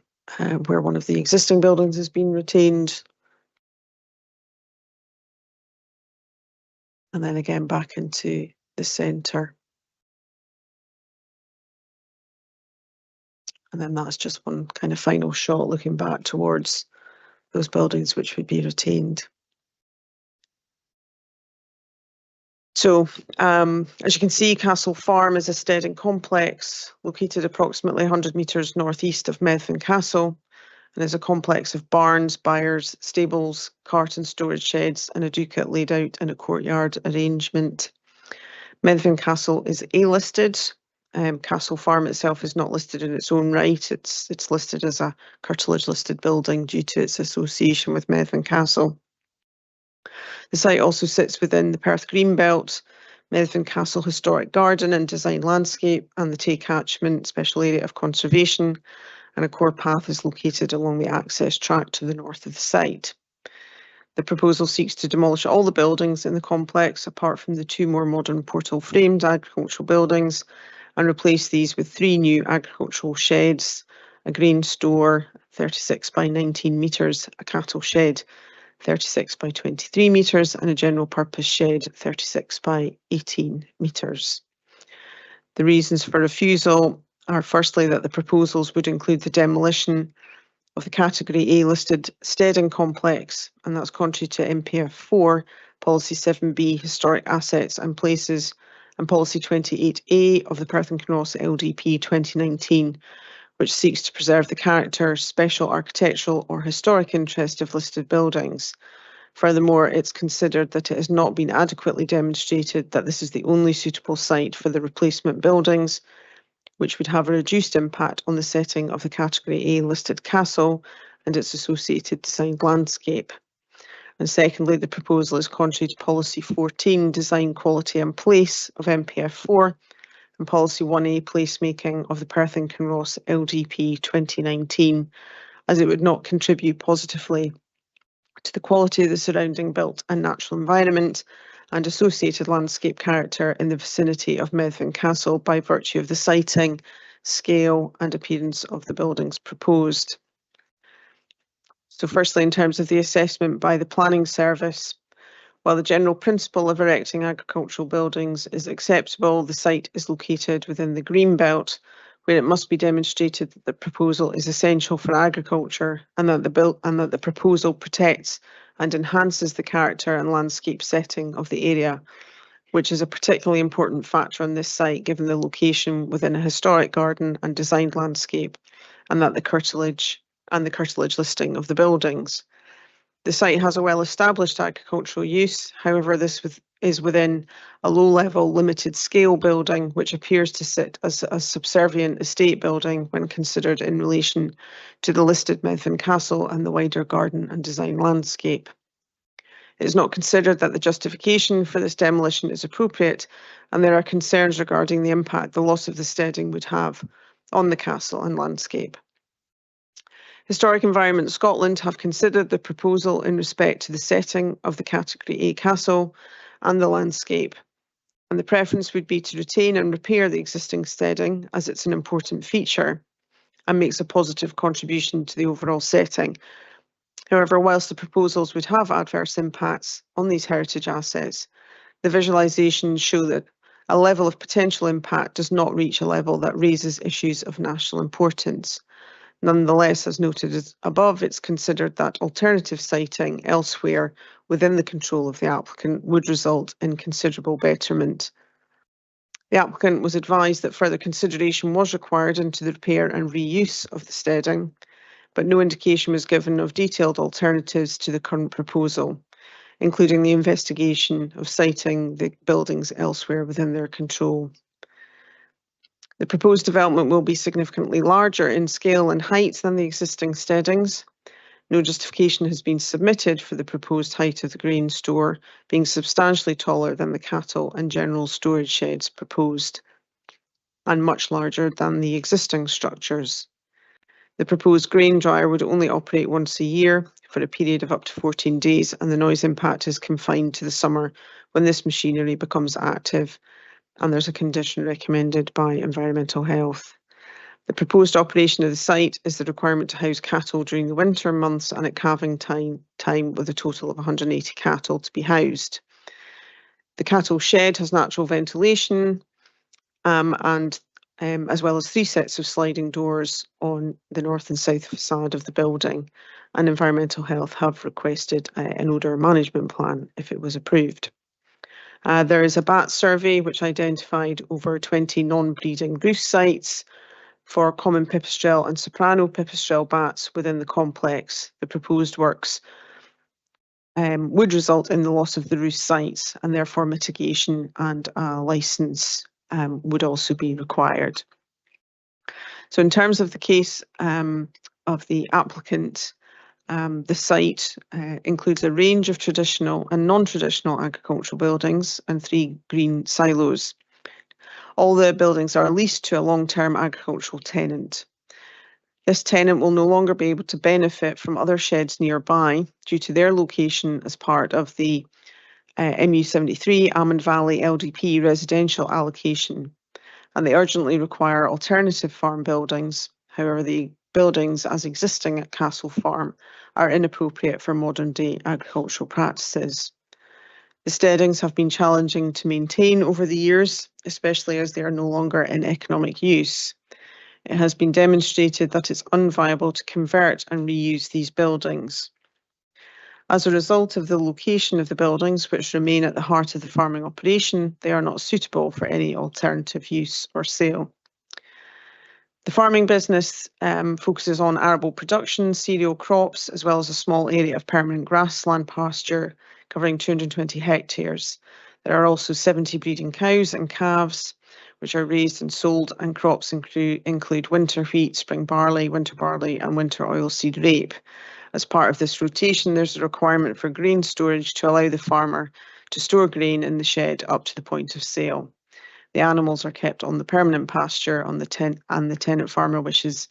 where one of the existing buildings has been retained. And then again back into the centre. And then that's just one kind of final shot looking back towards those buildings which would be retained. So as you can see, Castle Farm is a steading complex located approximately 100 metres northeast of Medfin Castle, and is a complex of barns, byres, stables, cart and storage sheds, and a Ducat laid out in a courtyard arrangement. Medfin Castle is A-listed. Castle Farm itself is not listed in its own right. It's listed as a curtilage listed building due to its association with Medfin Castle. The site also sits within the Perth Greenbelt, Medfin Castle Historic Garden and Design Landscape, and the Tay Catchment Special Area of Conservation, and a core path is located along the access track to the north of the site. The proposal seeks to demolish all the buildings in the complex, apart from the two more modern portal framed agricultural buildings, and replace these with three new agricultural sheds, a grain store 36 by 19 metres, a cattle shed 36 by 23 metres, and a general purpose shed 36 by 18 metres. The reasons for refusal are firstly that the proposals would include the demolition of the Category A listed steading complex, and that's contrary to MPF 4, Policy 7B, Historic Assets and Places, and Policy 28A of the Perth and Kinross LDP 2019, which seeks to preserve the character, special architectural or historic interest of listed buildings. Furthermore, it's considered that it has not been adequately demonstrated that this is the only suitable site for the replacement buildings, which would have a reduced impact on the setting of the Category A listed castle and its associated designed landscape. And secondly, the proposal is contrary to Policy 14, Design, Quality and Place of MPF 4, and Policy 1A, Placemaking of the Perth and Kinross LDP 2019, as it would not contribute positively to the quality of the surrounding built and natural environment and associated landscape character in the vicinity of Methven Castle by virtue of the siting, scale and appearance of the buildings proposed. So firstly, in terms of the assessment by the Planning Service, while the general principle of erecting agricultural buildings is acceptable, the site is located within the green belt, where it must be demonstrated that the proposal is essential for agriculture and that the proposal protects and enhances the character and landscape setting of the area, which is a particularly important factor on this site given the location within a historic garden and designed landscape, and that the curtilage listing of the buildings. The site has a well-established agricultural use, however this is within a low-level limited scale building which appears to sit as a subservient estate building when considered in relation to the listed Methven Castle and the wider garden and design landscape. It is not considered that the justification for this demolition is appropriate, and there are concerns regarding the impact the loss of the steading would have on the castle and landscape. Historic Environment Scotland have considered the proposal in respect to the setting of the Category A castle and the landscape, and the preference would be to retain and repair the existing steading as it's an important feature and makes a positive contribution to the overall setting. However, whilst the proposals would have adverse impacts on these heritage assets, the visualisations show that a level of potential impact does not reach a level that raises issues of national importance. Nonetheless, as noted above, it's considered that alternative siting elsewhere within the control of the applicant would result in considerable betterment. The applicant was advised that further consideration was required into the repair and reuse of the steading, but no indication was given of detailed alternatives to the current proposal, including the investigation of siting the buildings elsewhere within their control. The proposed development will be significantly larger in scale and height than the existing steadings. No justification has been submitted for the proposed height of the grain store being substantially taller than the cattle and general storage sheds proposed, and much larger than the existing structures. The proposed grain dryer would only operate once a year for a period of up to 14 days, and the noise impact is confined to the summer when this machinery becomes active, and there's a condition recommended by Environmental Health. The proposed operation of the site is the requirement to house cattle during the winter months and at calving time with a total of 180 cattle to be housed. The cattle shed has natural ventilation and as well as 3 sets of sliding doors on the north and south facade of the building, and Environmental Health have requested an odour management plan if it was approved. There is a bat survey which identified over 20 non-breeding roost sites for common pipistrelle and soprano pipistrelle bats within the complex. The proposed works would result in the loss of the roost sites, and therefore mitigation and a licence would also be required. So in terms of the case of the applicant, the site includes a range of traditional and non-traditional agricultural buildings and 3 green silos. All the buildings are leased to a long-term agricultural tenant. This tenant will no longer be able to benefit from other sheds nearby due to their location as part of the MU73 Almond Valley LDP residential allocation, and they urgently require alternative farm buildings. However, the buildings as existing at Castle Farm are inappropriate for modern day agricultural practices. The steadings have been challenging to maintain over the years, especially as they are no longer in economic use. it has been demonstrated that it's unviable to convert and reuse these buildings. As a result of the location of the buildings, which remain at the heart of the farming operation, they are not suitable for any alternative use or sale. The farming business focuses on arable production, cereal crops, as well as a small area of permanent grassland pasture covering 220 hectares. There are also 70 breeding cows and calves, which are raised and sold, and crops include winter wheat, spring barley, winter barley, and winter oilseed rape. As part of this rotation, there's a requirement for grain storage to allow the farmer to store grain in the shed up to the point of sale. The animals are kept on the permanent pasture on the tenant farmer wishes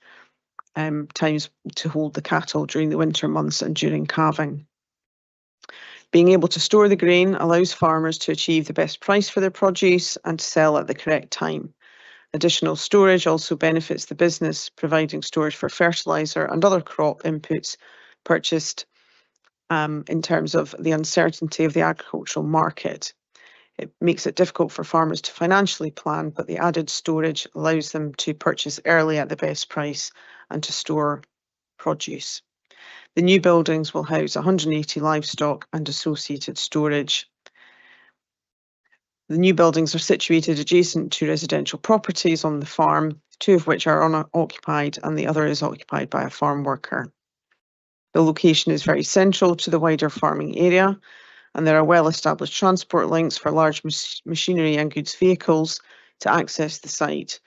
times to hold the cattle during the winter months and during calving. Being able to store the grain allows farmers to achieve the best price for their produce and to sell at the correct time. Additional storage also benefits the business, providing storage for fertiliser and other crop inputs purchased in terms of the uncertainty of the agricultural market. It makes it difficult for farmers to financially plan, but the added storage allows them to purchase early at the best price and to store produce. The new buildings will house 180 livestock and associated storage. The new buildings are situated adjacent to residential properties on the farm, 2 of which are unoccupied and the other is occupied by a farm worker. The location is very central to the wider farming area, and there are well-established transport links for large machinery and goods vehicles to access the site.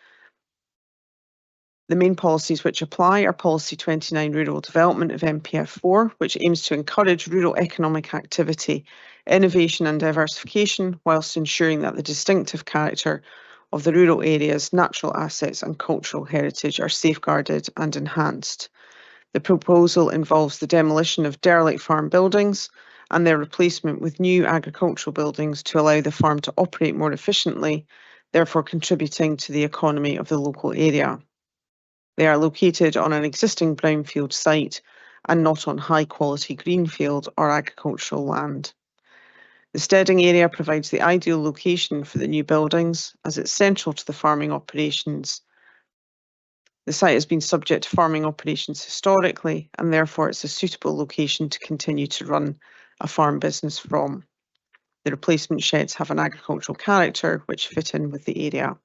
The main policies which apply are Policy 29 Rural Development of MPF4, which aims to encourage rural economic activity, innovation and diversification, whilst ensuring that the distinctive character of the rural areas, natural assets and cultural heritage are safeguarded and enhanced. The proposal involves the demolition of derelict farm buildings and their replacement with new agricultural buildings to allow the farm to operate more efficiently, therefore contributing to the economy of the local area. They are located on an existing brownfield site and not on high-quality greenfield or agricultural land. The Stedding area provides the ideal location for the new buildings as it's central to the farming operations. The site has been subject to farming operations historically, and therefore it's a suitable location to continue to run a farm business from. The replacement sheds have an agricultural character which fit in with the area.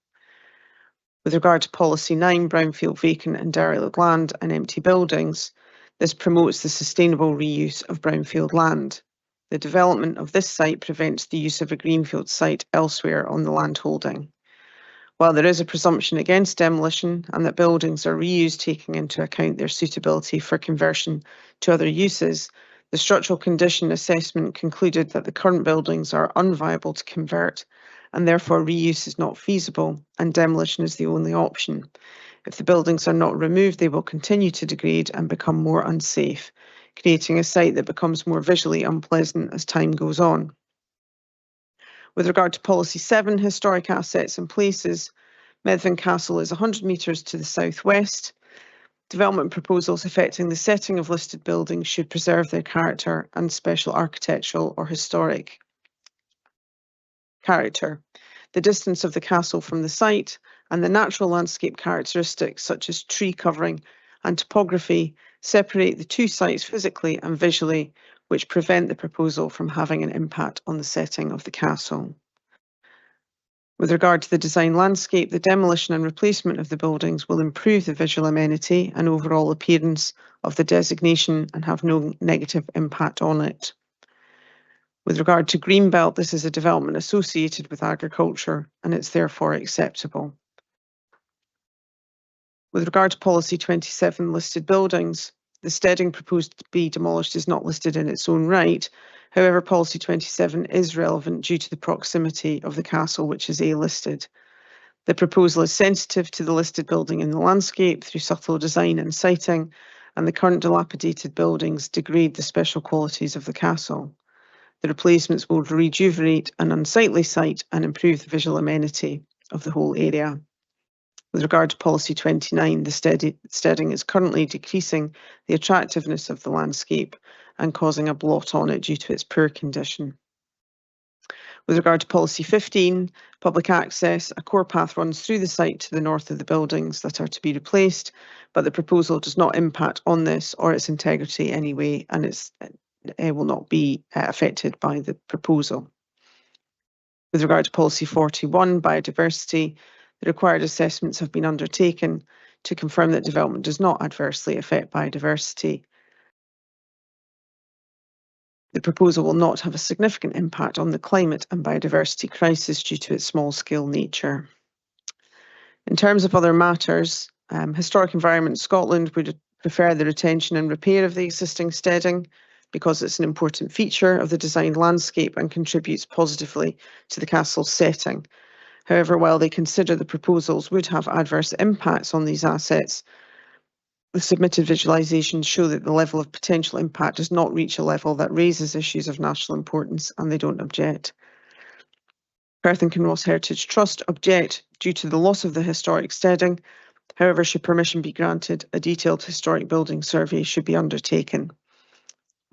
With regard to Policy 9, brownfield vacant and derelict land and empty buildings, this promotes the sustainable reuse of brownfield land. The development of this site prevents the use of a greenfield site elsewhere on the land holding. While there is a presumption against demolition and that buildings are reused taking into account their suitability for conversion to other uses, the structural condition assessment concluded that the current buildings are unviable to convert and therefore reuse is not feasible and demolition is the only option. If the buildings are not removed, they will continue to degrade and become more unsafe, creating a site that becomes more visually unpleasant as time goes on. With regard to Policy 7, historic assets and places, Medvin Castle is 100 metres to the southwest. Development proposals affecting the setting of listed buildings should preserve their character and special architectural or historic character. The distance of the castle from the site and the natural landscape characteristics such as tree covering and topography separate the 2 sites physically and visually, which prevent the proposal from having an impact on the setting of the castle. With regard to the design landscape, the demolition and replacement of the buildings will improve the visual amenity and overall appearance of the designation and have no negative impact on it. With regard to Greenbelt, this is a development associated with agriculture and it's therefore acceptable. With regard to Policy 27 listed buildings, the steading proposed to be demolished is not listed in its own right. However, Policy 27 is relevant due to the proximity of the castle, which is A-listed. The proposal is sensitive to the listed building in the landscape through subtle design and siting, and the current dilapidated buildings degrade the special qualities of the castle. The replacements will rejuvenate an unsightly site and improve the visual amenity of the whole area. With regard to Policy 29, the steading is currently decreasing the attractiveness of the landscape and causing a blot on it due to its poor condition. With regard to policy 15, public access, a core path runs through the site to the north of the buildings that are to be replaced, but the proposal does not impact on this or its integrity anyway, and it will not be affected by the proposal. With regard to policy 41, biodiversity, the required assessments have been undertaken to confirm that development does not adversely affect biodiversity. The proposal will not have a significant impact on the climate and biodiversity crisis due to its small-scale nature. In terms of other matters, Historic Environment Scotland would prefer the retention and repair of the existing steading because it's an important feature of the designed landscape and contributes positively to the castle's setting. However, while they consider the proposals would have adverse impacts on these assets, the submitted visualisations show that the level of potential impact does not reach a level that raises issues of national importance, and they don't object. Perth and Kinross Heritage Trust object due to the loss of the historic steading. However, should permission be granted, a detailed historic building survey should be undertaken.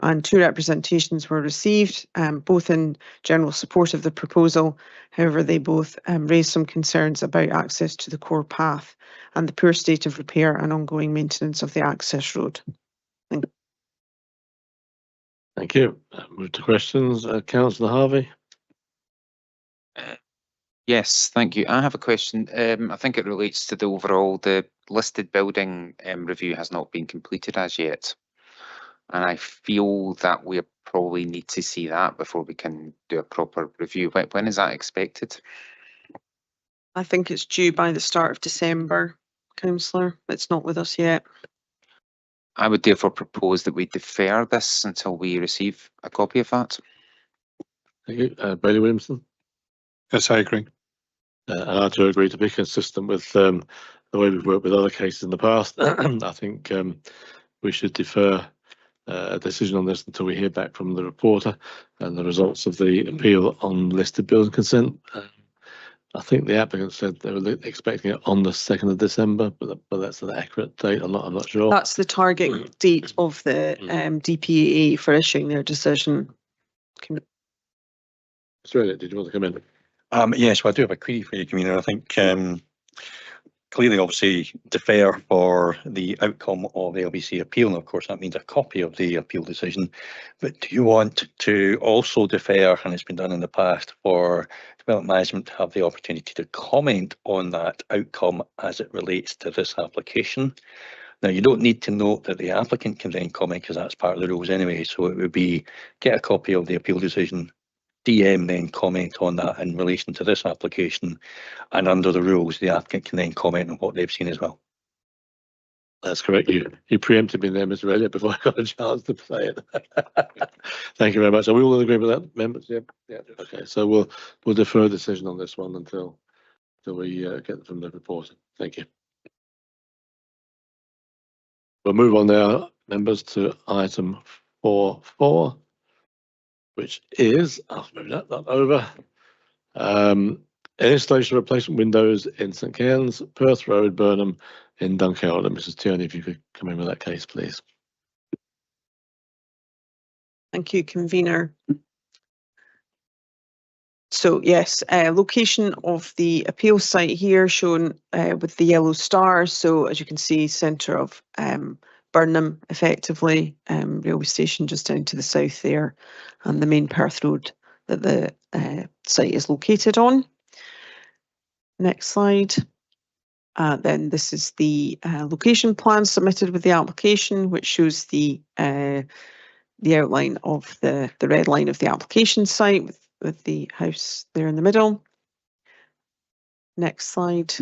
And 2 representations were received, both in general support of the proposal. However, they both raised some concerns about access to the core path and the poor state of repair and ongoing maintenance of the access road. Thank you. Move to questions. Councillor Harvey. Yes, thank you. I have a question. I think it relates to the overall, the listed building review has not been completed as yet. And I feel that we probably need to see that before we can do a proper review. When is that expected? I think it's due by the start of December, Councillor. It's not with us yet. I would therefore propose that we defer this until we receive a copy of that. Thank you. Bailey Williamson. Yes, I agree. And I too agree, to be consistent with the way we've worked with other cases in the past. I think we should defer a decision on this until we hear back from the reporter and the results of the appeal on listed building consent. I think the applicant said they were expecting it on the 2nd of December, but that's an accurate date. I'm not sure. That's the target date of the DPAA for issuing their decision. Australia, did you want to come in? Yes, well, I do have a query for you, Convener. I think clearly, obviously, defer for the outcome of the LBC appeal, and of course that means a copy of the appeal decision. But do you want to also defer, and it's been done in the past, for development management to have the opportunity to comment on that outcome as it relates to this application? Now, you don't need to note that the applicant can then comment because that's part of the rules anyway. So it would be get a copy of the appeal decision, DM then comment on that in relation to this application, and under the rules the applicant can then comment on what they've seen as well. That's correct. You preempted me there, Mr. Elliott, before I got a chance to say it. Thank you very much. Are we all in agreement with that, members? Yeah. Okay. So we'll defer a decision on this one until we get it from the reporter. Thank you. We'll move on now, members, to item 4.4. Which is, I'll move that over, installation of replacement windows in St Cairns, Perth Road, Burnham in Dunkeld. And Mrs. Tierney, if you could come in with that case, please. Thank you, Convener. So yes, location of the appeal site here shown with the yellow stars. So as you can see, centre of Burnham, effectively, railway station just down to the south there, and the main Perth Road that the site is located on. Next slide. Then this is the location plan submitted with the application, which shows the outline of the red line of the application site with the house there in the middle. Next slide.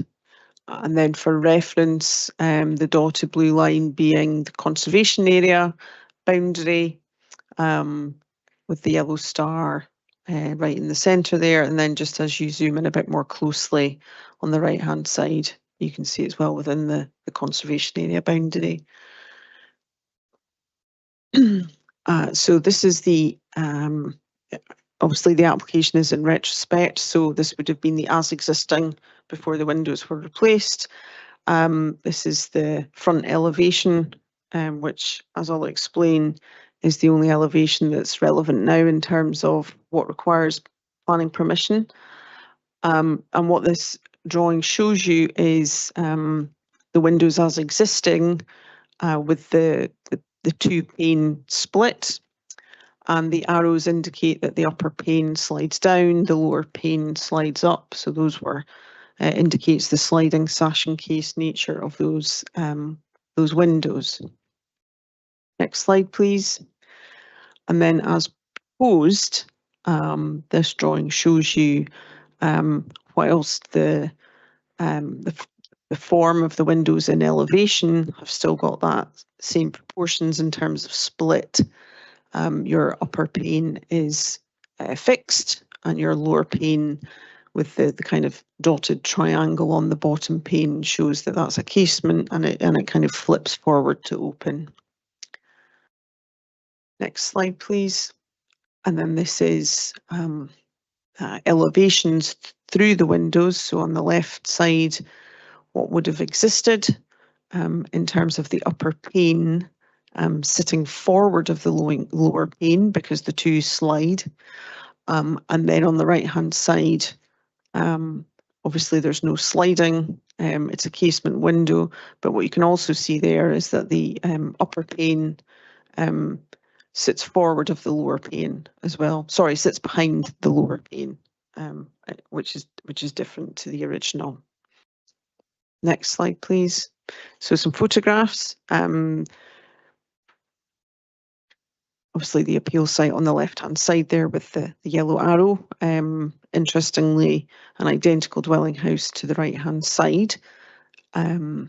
And then for reference, the dotted blue line being the conservation area boundary, with the yellow star right in the centre there. And then just as you zoom in a bit more closely on the right hand side, you can see it's well within the conservation area boundary. So this is the, obviously the application is in retrospect, so this would have been the as existing before the windows were replaced. This is the front elevation, which, as I'll explain, is the only elevation that's relevant now in terms of what requires planning permission. And what this drawing shows you is the windows as existing with the two pane split. And the arrows indicate that the upper pane slides down, the lower pane slides up. So those were indicates the sliding sash and case nature of those windows. Next slide, please. And then as proposed, this drawing shows you whilst the form of the windows in elevation have still got that same proportions in terms of split. Your upper pane is fixed and your lower pane with the kind of dotted triangle on the bottom pane shows that that's a casement, and it kind of flips forward to open. Next slide, please. And then this is elevations through the windows. So on the left side, what would have existed in terms of the upper pane sitting forward of the lower pane because the two slide. And then on the right hand side, obviously there's no sliding, it's a casement window, but what you can also see there is that the upper pane sits forward of the lower pane as well. Sorry, sits behind the lower pane, which is different to the original. Next slide, please. So some photographs. Obviously the appeal site on the left-hand side there with the yellow arrow. Interestingly, an identical dwelling house to the right-hand side. The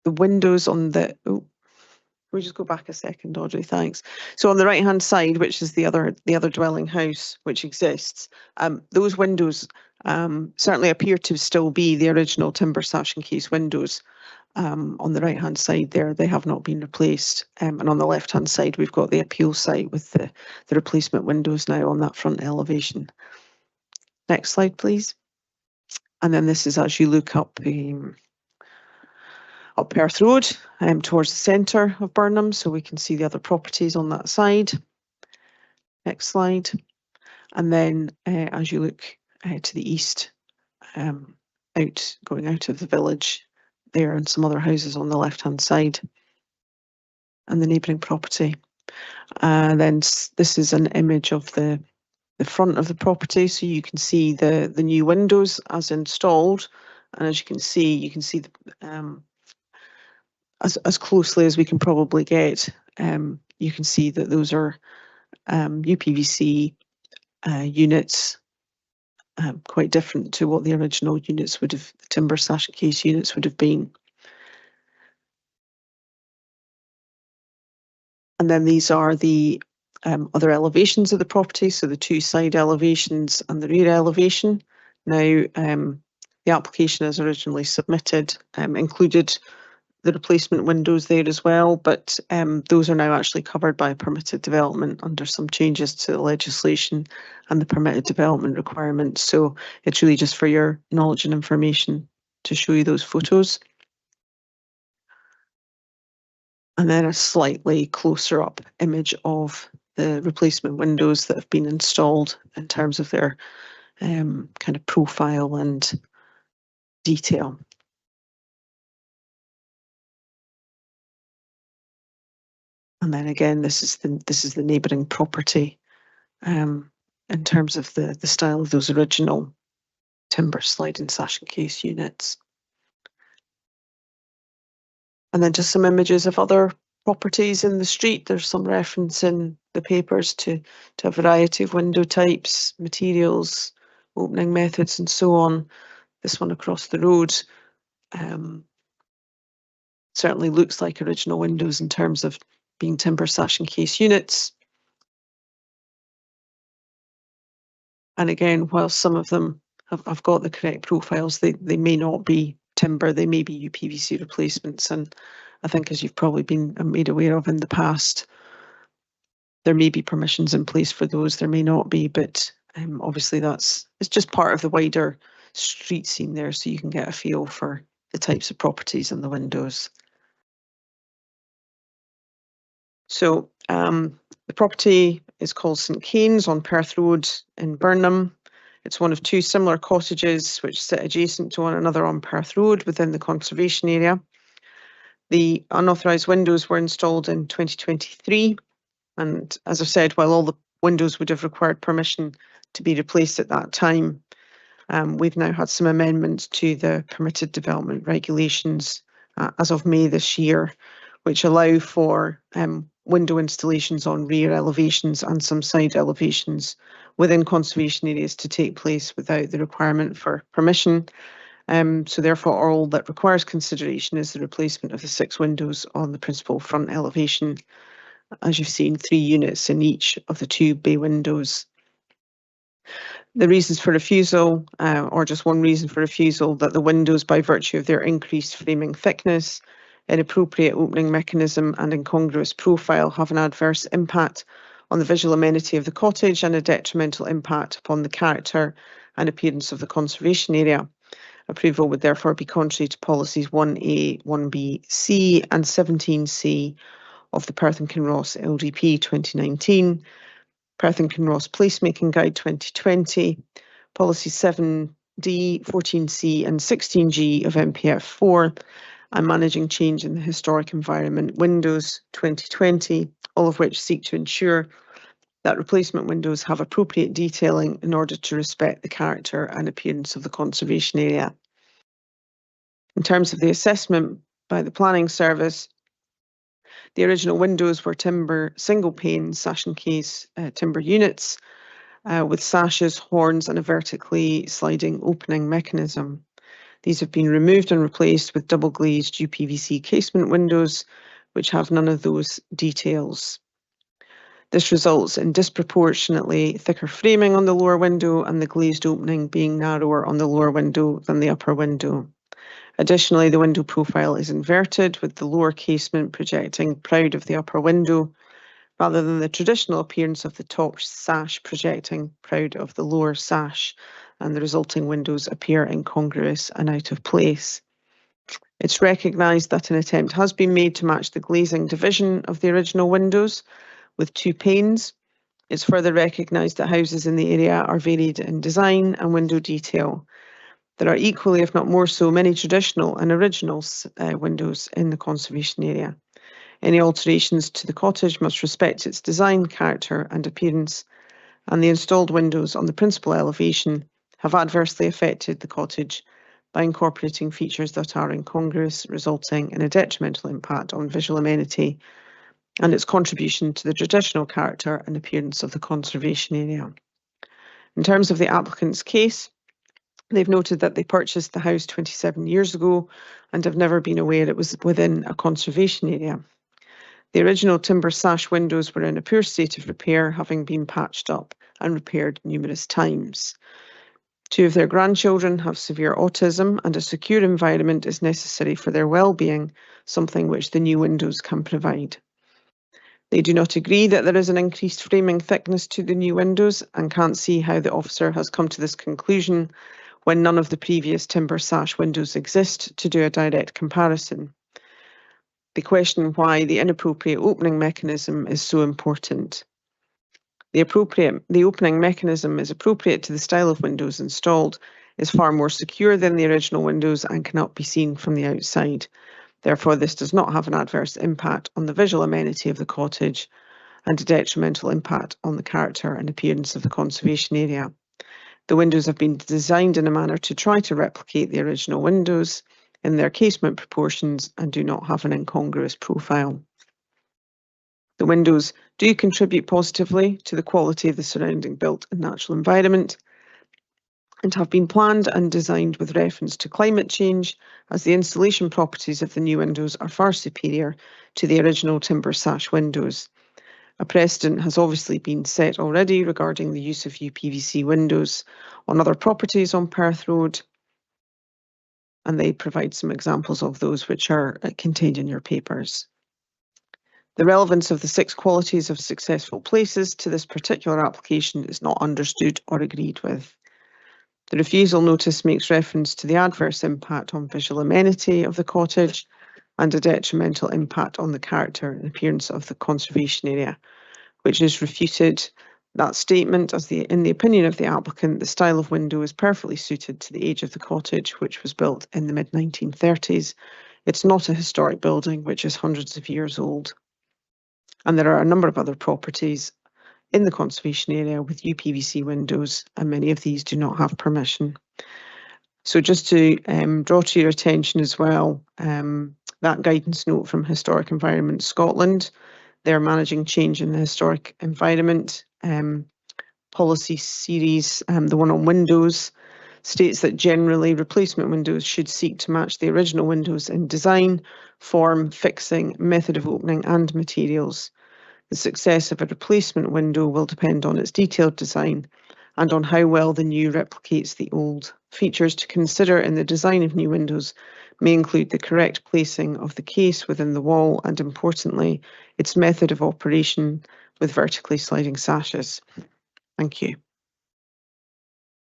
windows on the, can we just go back a second, Audrey, thanks. So on the right-hand side, which is the other dwelling house which exists, those windows certainly appear to still be the original timber sash and case windows. On the right hand side there, they have not been replaced, and on the left hand side we've got the appeal site with the replacement windows now on that front elevation. Next slide, please. And then this is as you look up Perth Road towards the centre of Burnham, so we can see the other properties on that side. Next slide. And then as you look to the east, going out of the village there, and some other houses on the left hand side and the neighbouring property. Then this is an image of the front of the property, so you can see the new windows as installed, and as you can see the, as closely as we can probably get, you can see that those are UPVC units, quite different to what the original units would have, the timber sash and case units would have been. And then these are the other elevations of the property, so the two side elevations and the rear elevation. Now, the application as originally submitted included the replacement windows there as well, but those are now actually covered by permitted development under some changes to the legislation and the permitted development requirements. So it's really just for your knowledge and information to show you those photos. And then a slightly closer up image of the replacement windows that have been installed in terms of their kind of profile and detail. And then again, this is the neighbouring property in terms of the style of those original timber sliding sash and case units. And then just some images of other properties in the street. There's some reference in the papers to a variety of window types, materials, opening methods, and so on. This one across the road certainly looks like original windows in terms of being timber sash and case units. And again, while some of them have got the correct profiles, they may not be timber, they may be UPVC replacements. And I think, as you've probably been made aware of in the past, there may be permissions in place for those, there may not be, but obviously it's just part of the wider street scene there, so you can get a feel for the types of properties and the windows. So The property is called St Kane's on Perth Road in Burnham. It's one of two similar cottages which sit adjacent to one another on Perth Road within the conservation area. The unauthorised windows were installed in 2023, and as I said, while all the windows would have required permission to be replaced at that time, we've now had some amendments to the permitted development regulations as of May this year, which allow for window installations on rear elevations and some side elevations within conservation areas to take place without the requirement for permission. So therefore, all that requires consideration is the replacement of the 6 windows on the principal front elevation. As you've seen, 3 units in each of the 2 bay windows. The reasons for refusal, or just one reason for refusal, that the windows, by virtue of their increased framing thickness, inappropriate opening mechanism and incongruous profile, have an adverse impact on the visual amenity of the cottage and a detrimental impact upon the character and appearance of the conservation area. Approval would therefore be contrary to policies 1A, 1B, C and 17C of the Perth and Kinross LDP 2019, Perth and Kinross Placemaking Guide 2020, Policy 7D, 14C and 16G of MPF 4, and Managing Change in the Historic Environment Windows 2020, all of which seek to ensure that replacement windows have appropriate detailing in order to respect the character and appearance of the conservation area. In terms of the assessment by the Planning Service, the original windows were timber single pane sash and case timber units with sashes, horns and a vertically sliding opening mechanism. These have been removed and replaced with double glazed UPVC casement windows which have none of those details. This results in disproportionately thicker framing on the lower window and the glazed opening being narrower on the lower window than the upper window. Additionally, the window profile is inverted, with the lower casement projecting proud of the upper window, rather than the traditional appearance of the top sash projecting proud of the lower sash, and the resulting windows appear incongruous and out of place. It's recognised that an attempt has been made to match the glazing division of the original windows with 2 panes. It's further recognised that houses in the area are varied in design and window detail. There are equally, if not more so, many traditional and original windows in the conservation area. Any alterations to the cottage must respect its design, character and appearance, and the installed windows on the principal elevation have adversely affected the cottage by incorporating features that are incongruous, resulting in a detrimental impact on visual amenity and its contribution to the traditional character and appearance of the conservation area. In terms of the applicant's case, they've noted that they purchased the house 27 years ago and have never been aware it was within a conservation area. The original timber sash windows were in a poor state of repair, having been patched up and repaired numerous times. 2 of their grandchildren have severe autism, and a secure environment is necessary for their well-being, something which the new windows can provide. They do not agree that there is an increased framing thickness to the new windows and can't see how the officer has come to this conclusion when none of the previous timber sash windows exist to do a direct comparison. They question why the inappropriate opening mechanism is so important. The opening mechanism is appropriate to the style of windows installed, is far more secure than the original windows and cannot be seen from the outside. Therefore, this does not have an adverse impact on the visual amenity of the cottage and a detrimental impact on the character and appearance of the conservation area. The windows have been designed in a manner to try to replicate the original windows in their casement proportions and do not have an incongruous profile. The windows do contribute positively to the quality of the surrounding built and natural environment and have been planned and designed with reference to climate change, as the installation properties of the new windows are far superior to the original timber sash windows. A precedent has obviously been set already regarding the use of UPVC windows on other properties on Perth Road, and they provide some examples of those which are contained in your papers. The relevance of the 6 qualities of successful places to this particular application is not understood or agreed with. The refusal notice makes reference to the adverse impact on visual amenity of the cottage and a detrimental impact on the character and appearance of the conservation area, which is refuted. That statement, in the opinion of the applicant, the style of window is perfectly suited to the age of the cottage, which was built in the mid-1930s. It's not a historic building, which is hundreds of years old. And there are a number of other properties in the conservation area with UPVC windows, and many of these do not have permission. So just to draw to your attention as well, that guidance note from Historic Environment Scotland, they're managing change in the historic environment policy series, the one on windows, states that generally replacement windows should seek to match the original windows in design, form, fixing, method of opening and materials. The success of a replacement window will depend on its detailed design and on how well the new replicates the old. Features to consider in the design of new windows may include the correct placing of the case within the wall and, importantly, its method of operation with vertically sliding sashes. Thank you.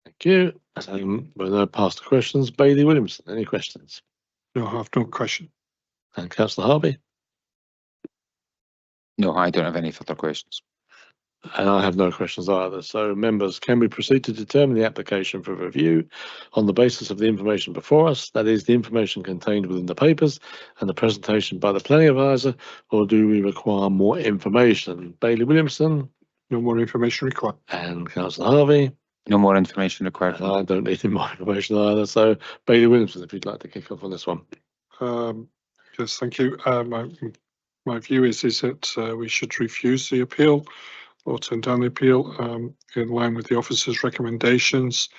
Thank you. We'll now pass to questions. Bailey Williamson, any questions? No, I have no question. And Councillor Harvey? No, I don't have any further questions. And I have no questions either. So members, can we proceed to determine the application for review on the basis of the information before us, that is the information contained within the papers and the presentation by the planning advisor, or do we require more information? Bailey Williamson? No more information required. And Councillor Harvey? No more information required. And I don't need any more information either. So Bailey Williamson, if you'd like to kick off on this one. Yes, thank you. My view is that we should refuse the appeal or turn down the appeal in line with the officer's recommendations.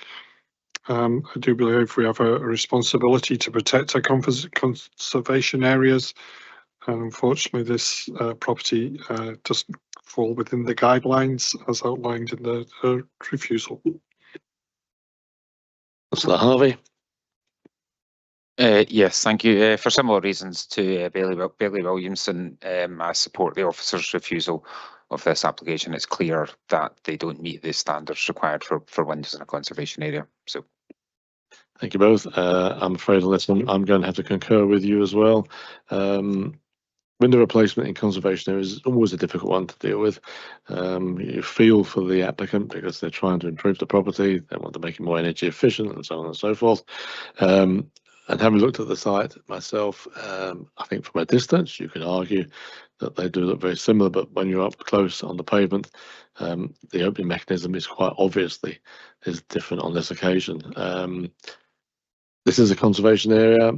I do believe we have a responsibility to protect our conservation areas, and unfortunately this property doesn't fall within the guidelines as outlined in the refusal. Councillor Harvey? Yes, thank you. For similar reasons to Bailey Williamson, I support the officer's refusal of this application. It's clear that they don't meet the standards required for windows in a conservation area. So, thank you both. I'm afraid on this one, I'm going to have to concur with you as well. Window replacement in conservation areas is always a difficult one to deal with. You feel for the applicant because they're trying to improve the property, they want to make it more energy efficient and so on and so forth. And having looked at the site myself, I think from a distance you could argue that they do look very similar, but when you're up close on the pavement, the opening mechanism is quite obviously is different on this occasion. This is a conservation area.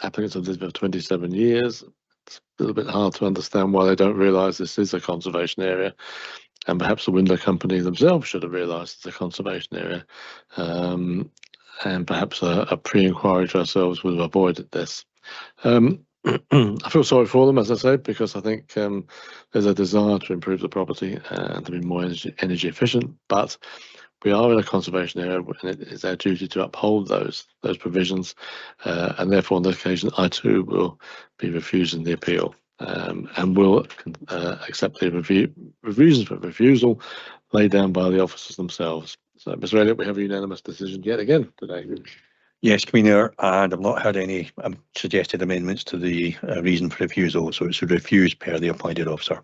Applicants have lived for 27 years. It's a little bit hard to understand why they don't realise this is a conservation area, and perhaps the window company themselves should have realised it's a conservation area. And perhaps a pre-inquiry to ourselves would have avoided this. I feel sorry for them, as I said, because I think there's a desire to improve the property and to be more energy efficient, but we are in a conservation area and it is our duty to uphold those provisions, and therefore on this occasion I too will be refusing the appeal, and will accept the reasons for refusal laid down by the officers themselves. So, Mr. Elliott, we have a unanimous decision yet again today. Yes, Convener, and I've not heard any suggested amendments to the reason for refusal, so it's a refuse per the appointed officer.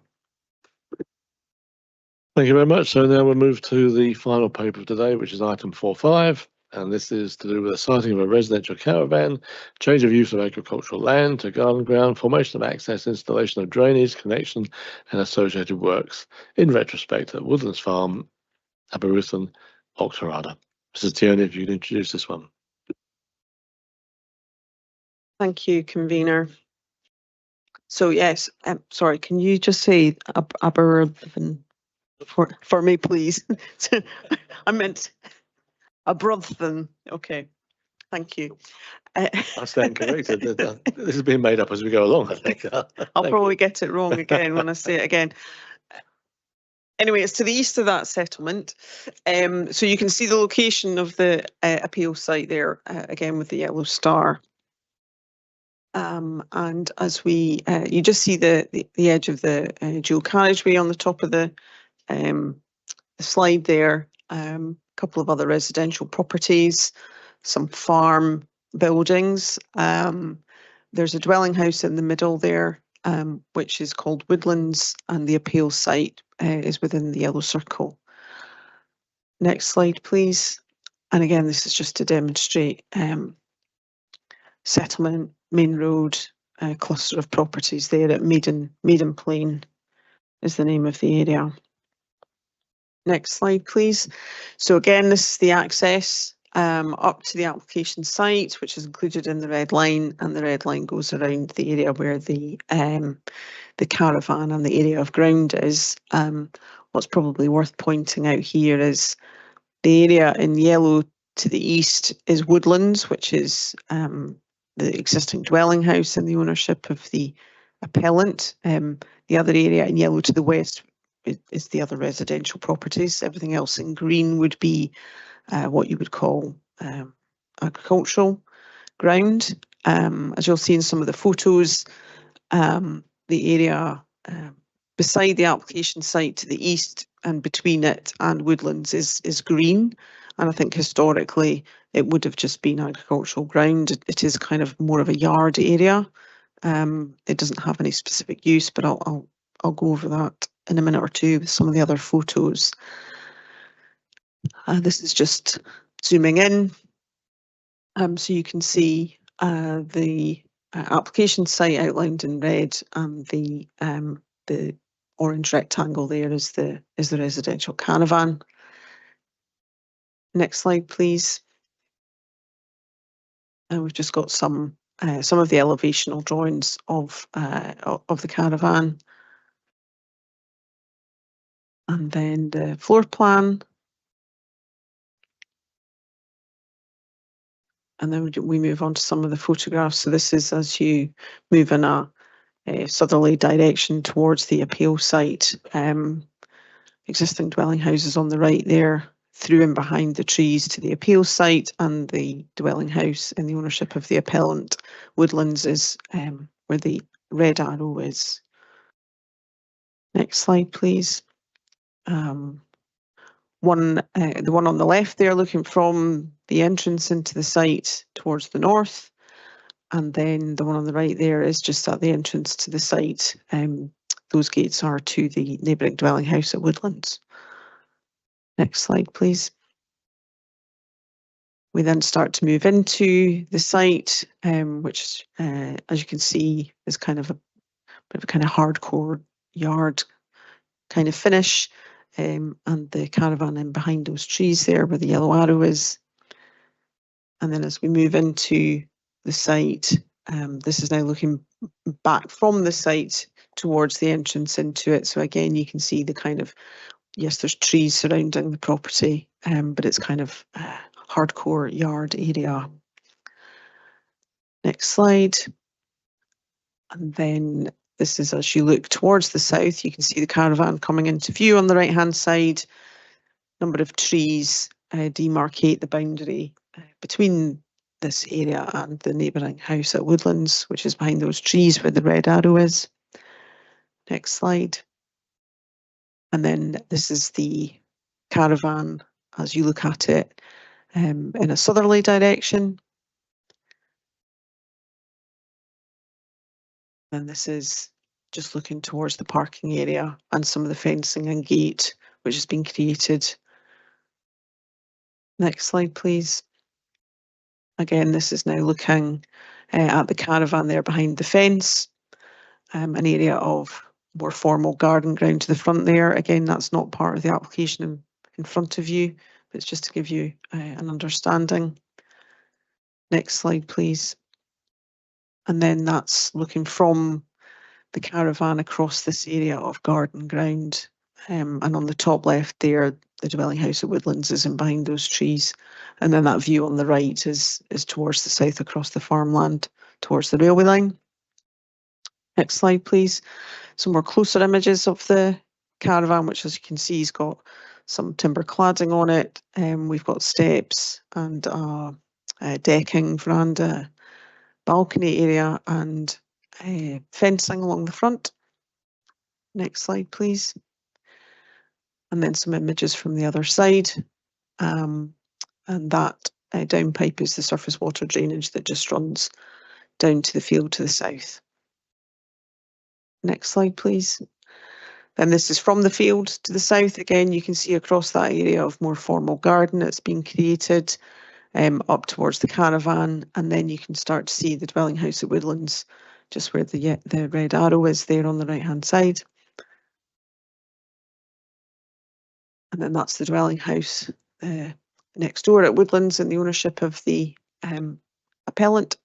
Thank you very much. So now we'll move to the final paper of today, which is item 4.5, and this is to do with the siting of a residential caravan, change of use of agricultural land to garden ground, formation of access, installation of drainage, connection and associated works in retrospect at Woodlands Farm, Aberystwyth, Auchterarder. Mrs. Tierney, if you could introduce this one. Thank you, convener. So yes, sorry, can you just say Aberystwyth for me, please? I meant Aberystwyth. Okay, thank you. I stand corrected. This is being made up as we go along, I think. I'll probably get it wrong again when I say it again. Anyway, it's to the east of that settlement. So you can see the location of the appeal site there, again with the yellow star. And as we, you just see the edge of the dual carriageway on the top of the slide there. A couple of other residential properties, some farm buildings, there's a dwelling house in the middle there, which is called Woodlands, and the appeal site is within the yellow circle. Next slide, please. And again, this is just to demonstrate settlement, main road, cluster of properties there at Maiden Plain is the name of the area. Next slide, please. So again, this is the access up to the application site, which is included in the red line, and the red line goes around the area where the caravan and the area of ground is. What's probably worth pointing out here is the area in yellow to the east is Woodlands, which is the existing dwelling house in the ownership of the appellant. The other area in yellow to the west is the other residential properties. Everything else in green would be what you would call agricultural ground. As you'll see in some of the photos, the area beside the application site to the east and between it and Woodlands is green. And I think historically it would have just been agricultural ground. It is kind of more of a yard area. It doesn't have any specific use, but I'll go over that in a minute or two with some of the other photos. This is just zooming in, so you can see the application site outlined in red, and the orange rectangle there is the residential caravan. Next slide, please. And we've just got some of the elevational drawings of the caravan, and then the floor plan. And then we move on to some of the photographs. So this is as you move in a southerly direction towards the appeal site. Existing dwelling houses on the right there, through and behind the trees to the appeal site, and the dwelling house in the ownership of the appellant. Woodlands is where the red arrow is. Next slide, please. The one on the left there, looking from the entrance into the site towards the north, and then the one on the right there is just at the entrance to the site. Those gates are to the neighbouring dwelling house at Woodlands. Next slide, please. We then start to move into the site, which, as you can see, is kind of a bit of a kind of hardcore yard kind of finish, and the caravan in behind those trees there where the yellow arrow is. And then as we move into the site, this is now looking back from the site towards the entrance into it. So again, you can see the kind of, yes, there's trees surrounding the property, but it's kind of hardcore yard area. Next slide. And then this is as you look towards the south, you can see the caravan coming into view on the right hand side. Number of trees demarcate the boundary between this area and the neighbouring house at Woodlands, which is behind those trees where the red arrow is. Next slide. And then this is the caravan as you look at it in a southerly direction. And this is just looking towards the parking area and some of the fencing and gate which has been created. Next slide, please. Again, this is now looking at the caravan there behind the fence, an area of more formal garden ground to the front there. Again, that's not part of the application in front of you, but it's just to give you an understanding. Next slide, please. And then that's looking from the caravan across this area of garden ground. And on the top left there, the dwelling house at Woodlands is in behind those trees. And then that view on the right is towards the south across the farmland, towards the railway line. Next slide, please. Some more closer images of the caravan, which as you can see has got some timber cladding on it. We've got steps and decking, veranda, balcony area, and fencing along the front. Next slide, please. And then some images from the other side. And that downpipe is the surface water drainage that just runs down to the field to the south. Next slide, please. Then this is from the field to the south. Again, you can see across that area of more formal garden that's been created up towards the caravan, and then you can start to see the dwelling house at Woodlands, just where the red arrow is there on the right-hand side. And then that's the dwelling house next door at Woodlands in the ownership of the appellant.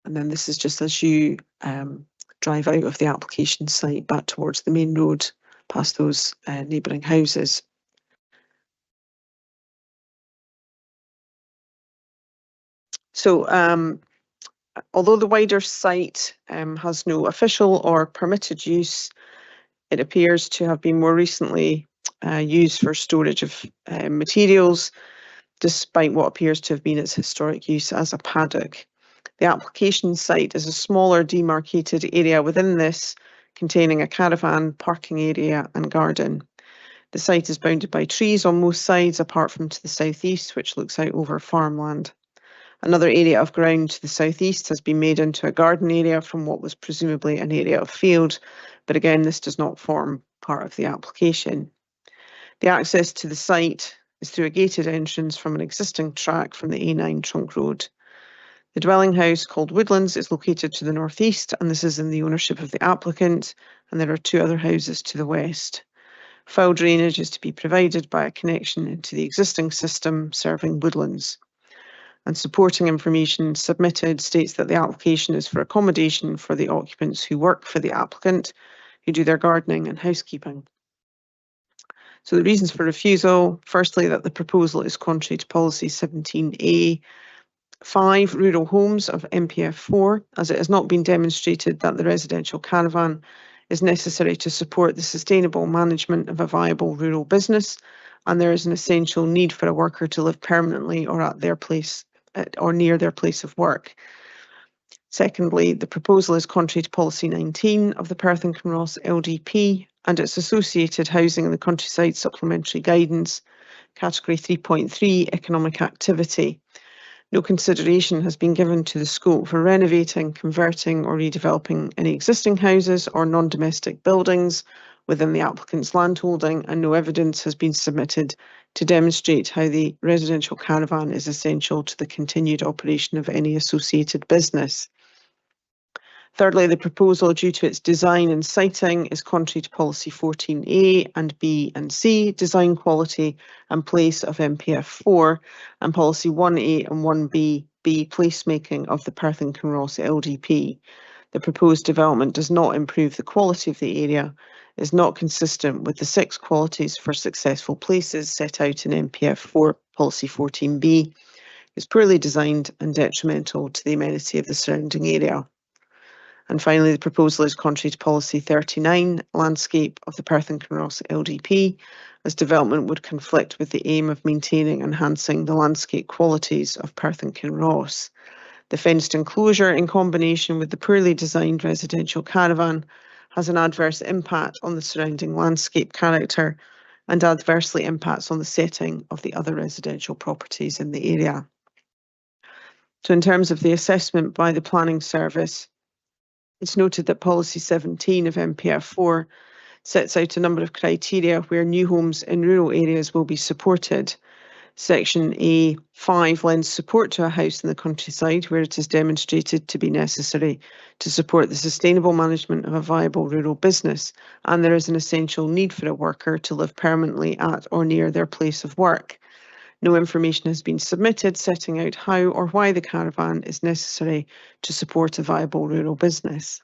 And then this is just as you drive out of the application site back towards the main road, past those neighbouring houses. So although the wider site has no official or permitted use, it appears to have been more recently used for storage of materials, despite what appears to have been its historic use as a paddock. The application site is a smaller demarcated area within this, containing a caravan, parking area and garden. The site is bounded by trees on most sides, apart from to the southeast, which looks out over farmland. Another area of ground to the southeast has been made into a garden area from what was presumably an area of field, but again, this does not form part of the application. The access to the site is through a gated entrance from an existing track from the A9 trunk road. The dwelling house, called Woodlands, is located to the northeast, and this is in the ownership of the applicant, and there are two other houses to the west. Foul drainage is to be provided by a connection into the existing system serving Woodlands. And supporting information submitted states that the application is for accommodation for the occupants who work for the applicant, who do their gardening and housekeeping. So the reasons for refusal: firstly, that the proposal is contrary to policy 17A 5 rural homes of MPF 4, as it has not been demonstrated that the residential caravan is necessary to support the sustainable management of a viable rural business, and there is an essential need for a worker to live permanently or at their place or near their place of work. Secondly, the proposal is contrary to policy 19 of the Perth and Kinross LDP and its associated housing in the countryside supplementary guidance, category 3.3 economic activity. No consideration has been given to the scope for renovating, converting or redeveloping any existing houses or non-domestic buildings within the applicant's landholding, and no evidence has been submitted to demonstrate how the residential caravan is essential to the continued operation of any associated business. Thirdly, the proposal, due to its design and siting, is contrary to policy 14A and B and C, design quality and place of MPF 4, and policy 1A and 1B, B, placemaking of the Perth and Kinross LDP. The proposed development does not improve the quality of the area, is not consistent with the 6 qualities for successful places set out in MPF 4 policy 14B, is poorly designed and detrimental to the amenity of the surrounding area. And finally, the proposal is contrary to policy 39, landscape of the Perth and Kinross LDP, as development would conflict with the aim of maintaining and enhancing the landscape qualities of Perth and Kinross. The fenced enclosure, in combination with the poorly designed residential caravan, has an adverse impact on the surrounding landscape character and adversely impacts on the setting of the other residential properties in the area. So in terms of the assessment by the Planning Service, it's noted that policy 17 of MPF 4 sets out a number of criteria where new homes in rural areas will be supported. Section A5 lends support to a house in the countryside where it is demonstrated to be necessary to support the sustainable management of a viable rural business, and there is an essential need for a worker to live permanently at or near their place of work. No information has been submitted setting out how or why the caravan is necessary to support a viable rural business.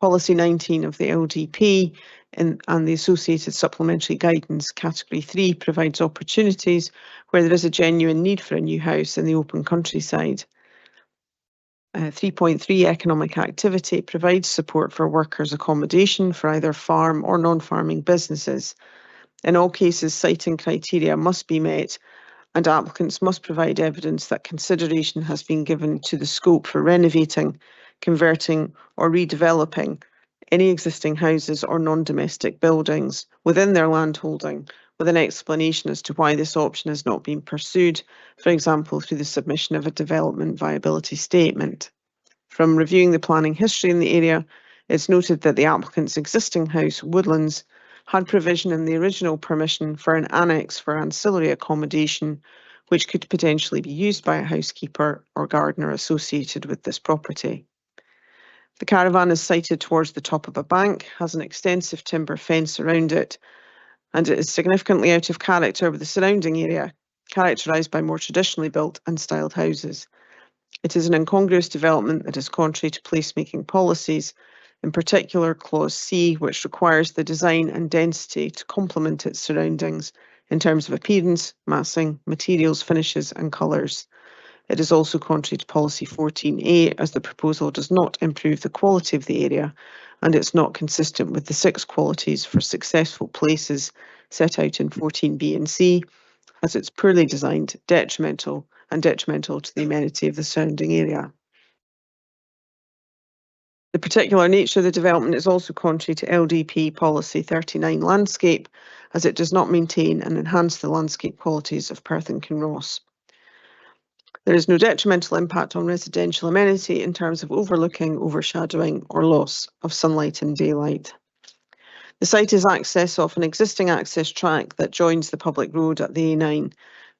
Policy 19 of the LDP and the associated supplementary guidance, category 3, provides opportunities where there is a genuine need for a new house in the open countryside. 3.3 economic activity provides support for workers' accommodation for either farm or non-farming businesses. In all cases, siting criteria must be met, and applicants must provide evidence that consideration has been given to the scope for renovating, converting or redeveloping any existing houses or non-domestic buildings within their landholding with an explanation as to why this option has not been pursued, for example, through the submission of a development viability statement. From reviewing the planning history in the area, it's noted that the applicant's existing house, Woodlands, had provision in the original permission for an annex for ancillary accommodation, which could potentially be used by a housekeeper or gardener associated with this property. The caravan is sited towards the top of a bank, has an extensive timber fence around it, and it is significantly out of character with the surrounding area, characterised by more traditionally built and styled houses. It is an incongruous development that is contrary to placemaking policies, in particular Clause C, which requires the design and density to complement its surroundings in terms of appearance, massing, materials, finishes and colours. It is also contrary to Policy 14A, as the proposal does not improve the quality of the area, and it's not consistent with the 6 qualities for successful places set out in 14B and C, as it's poorly designed, detrimental to the amenity of the surrounding area. The particular nature of the development is also contrary to LDP Policy 39 Landscape, as it does not maintain and enhance the landscape qualities of Perth and Kinross. There is no detrimental impact on residential amenity in terms of overlooking, overshadowing or loss of sunlight and daylight. The site is access off an existing access track that joins the public road at the A9.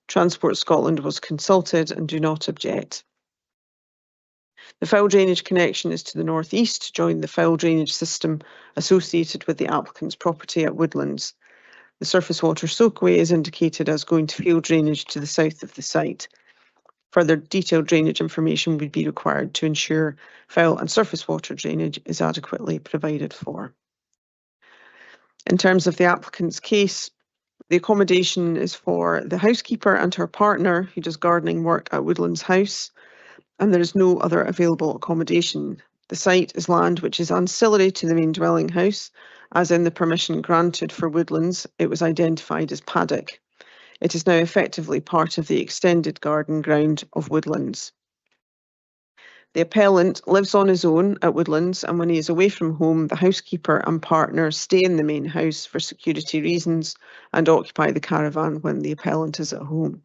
Transport Scotland was consulted and do not object. The foul drainage connection is to the northeast to join the foul drainage system associated with the applicant's property at Woodlands. The surface water soakaway is indicated as going to field drainage to the south of the site. Further detailed drainage information would be required to ensure foul and surface water drainage is adequately provided for. In terms of the applicant's case, the accommodation is for the housekeeper and her partner who does gardening work at Woodlands House, and there is no other available accommodation. The site is land which is ancillary to the main dwelling house, as in the permission granted for Woodlands, it was identified as paddock. It is now effectively part of the extended garden ground of Woodlands. The appellant lives on his own at Woodlands, and when he is away from home, the housekeeper and partner stay in the main house for security reasons and occupy the caravan when the appellant is at home.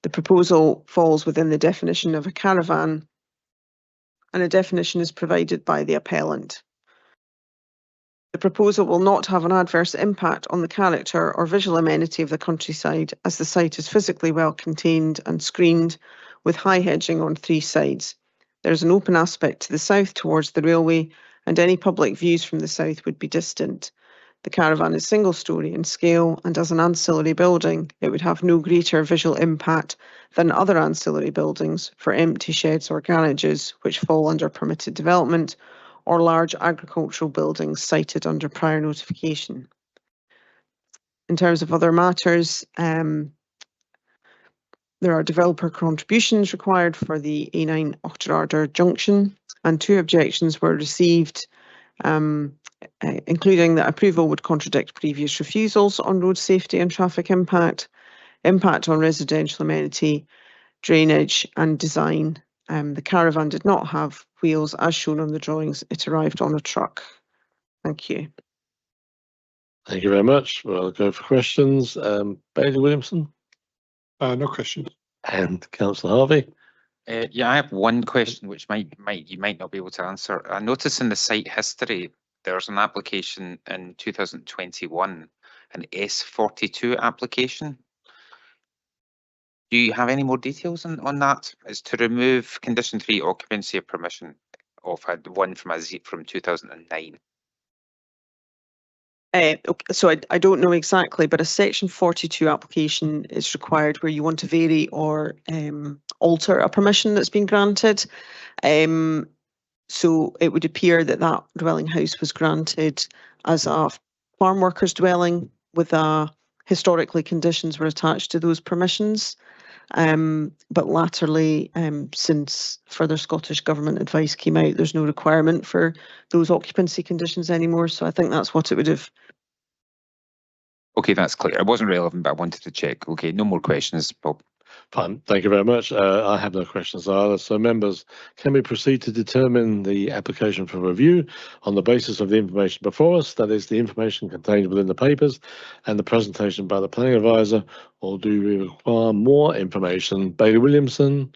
The proposal falls within the definition of a caravan, and a definition is provided by the appellant. The proposal will not have an adverse impact on the character or visual amenity of the countryside, as the site is physically well contained and screened with high hedging on 3 sides. There is an open aspect to the south towards the railway, and any public views from the south would be distant. The caravan is single-storey in scale, and as an ancillary building, it would have no greater visual impact than other ancillary buildings for empty sheds or garages, which fall under permitted development, or large agricultural buildings cited under prior notification. In terms of other matters, there are developer contributions required for the A9 Auchterarder junction, and 2 objections were received, including that approval would contradict previous refusals on road safety and traffic impact, impact on residential amenity, drainage and design. The caravan did not have wheels as shown on the drawings. It arrived on a truck. Thank you. Thank you very much. Well, I'll go for questions. Bailey Williamson No questions. and Councillor Harvey. Yeah, I have one question which you might not be able to answer. I noticed in the site history there's an application in 2021, an S42 application. Do you have any more details on that? It's to remove condition 3 occupancy of permission of one from 2009. So I don't know exactly, but a section 42 application is required where you want to vary or alter a permission that's been granted. So it would appear that that dwelling house was granted as a farm worker's dwelling with historically conditions were attached to those permissions. But latterly, since further Scottish Government advice came out, there's no requirement for those occupancy conditions anymore. So I think that's what it would have. Okay, that's clear. It wasn't relevant, but I wanted to check. Okay, no more questions, Bob. Fine, thank you very much. I have no questions either. So members, can we proceed to determine the application for review on the basis of the information before us, that is the information contained within the papers and the presentation by the planning advisor, or do we require more information? Bailey Williamson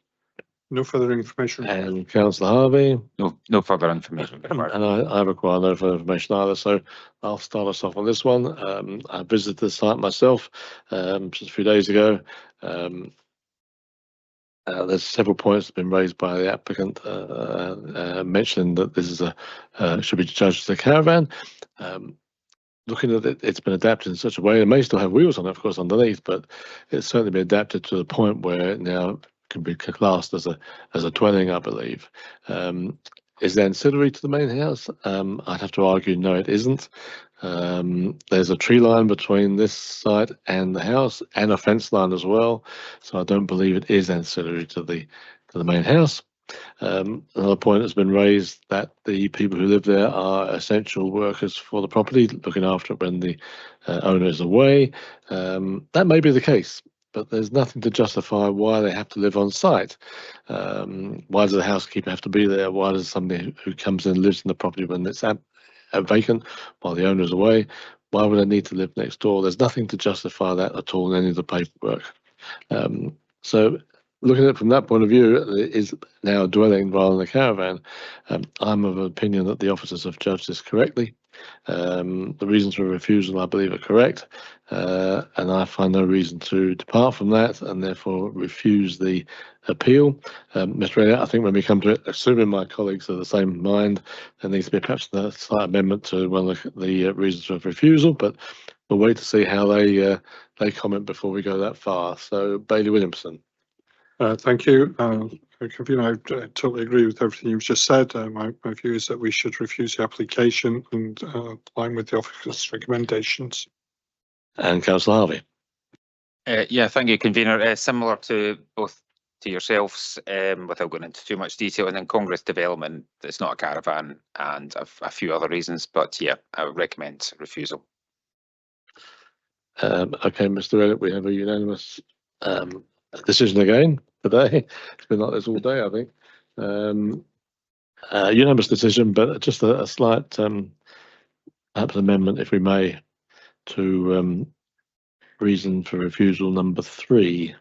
No further information. and Councillor Harvey. No further information required. And I require no further information either, so I'll start us off on this one. I visited the site myself just a few days ago. There's several points that have been raised by the applicant, mentioning that this is should be judged as a caravan. Looking at it, it's been adapted in such a way, it may still have wheels on it, of course, underneath, but it's certainly been adapted to the point where it now can be classed as a dwelling, I believe. Is it ancillary to the main house? I'd have to argue no, it isn't. There's a tree line between this site and the house, and a fence line as well, so I don't believe it is ancillary to the main house. Another point that's been raised, that the people who live there are essential workers for the property, looking after it when the owner is away. That may be the case, but there's nothing to justify why they have to live on site. Why does the housekeeper have to be there? Why does somebody who comes in and lives in the property when it's vacant while the owner is away? Why would they need to live next door? There's nothing to justify that at all in any of the paperwork. So looking at it from that point of view, it is now a dwelling rather than a caravan. I'm of an opinion that the officers have judged this correctly. The reasons for refusal, I believe, are correct, and I find no reason to depart from that, and therefore refuse the appeal. Mr. Elliott, I think when we come to it, assuming my colleagues are the same mind, there needs to be perhaps a slight amendment to one of the reasons for refusal, but we'll wait to see how they comment before we go that far. So, Bailey Williamson. Thank you. Convener, I totally agree with everything you've just said. My view is that we should refuse the application and align with the officer's recommendations. And Councillor Harvey. Yeah, thank you, Convener. Similar to both to yourselves, without going into too much detail, and then Congress Development, it's not a caravan, and a few other reasons, but yeah, I would recommend refusal. Okay, Mr. Elliott, we have a unanimous decision again today. It's been like this all day, I think. Unanimous decision, but just a slight perhaps amendment, if we may, to reason for refusal number 3.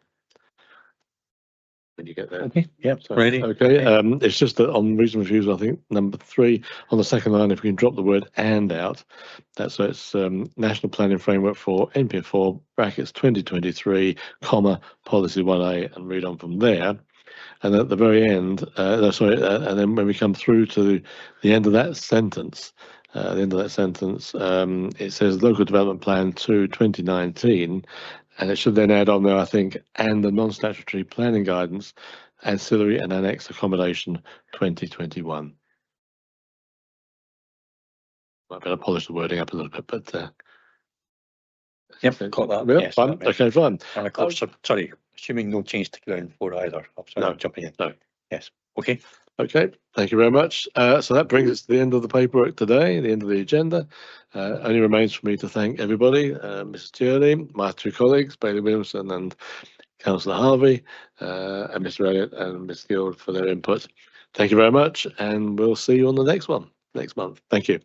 When you get there. Okay, yeah, So, ready. okay, it's just that on reason for refusal, I think number 3 on the second line, if we can drop the word "and" out, that's so it's National Planning Framework for NPF4 brackets 2023, comma policy 1A, and read on from there. And at the very end, and then when we come through to the end of that sentence, it says Local Development Plan 2 2019. And it should then add on there, I think, and the non-statutory planning guidance, ancillary and annex accommodation 2021. I better polish the wording up a little bit, but Yep, got that. Yeah, Yes, fine. that makes Okay, fine. And of course, sorry, assuming no change to ground floor either. I'm sorry, No, I'm jumping in. no. Yes, okay. Okay, thank you very much. So that brings us to the end of the paperwork today, the end of the agenda. Only remains for me to thank everybody, Mrs. Tierney, my 2 colleagues, Bailey Williamson and Councillor Harvey, and Mr. Elliott and Ms. Guild for their input. Thank you very much, and we'll see you on the next one next month. Thank you.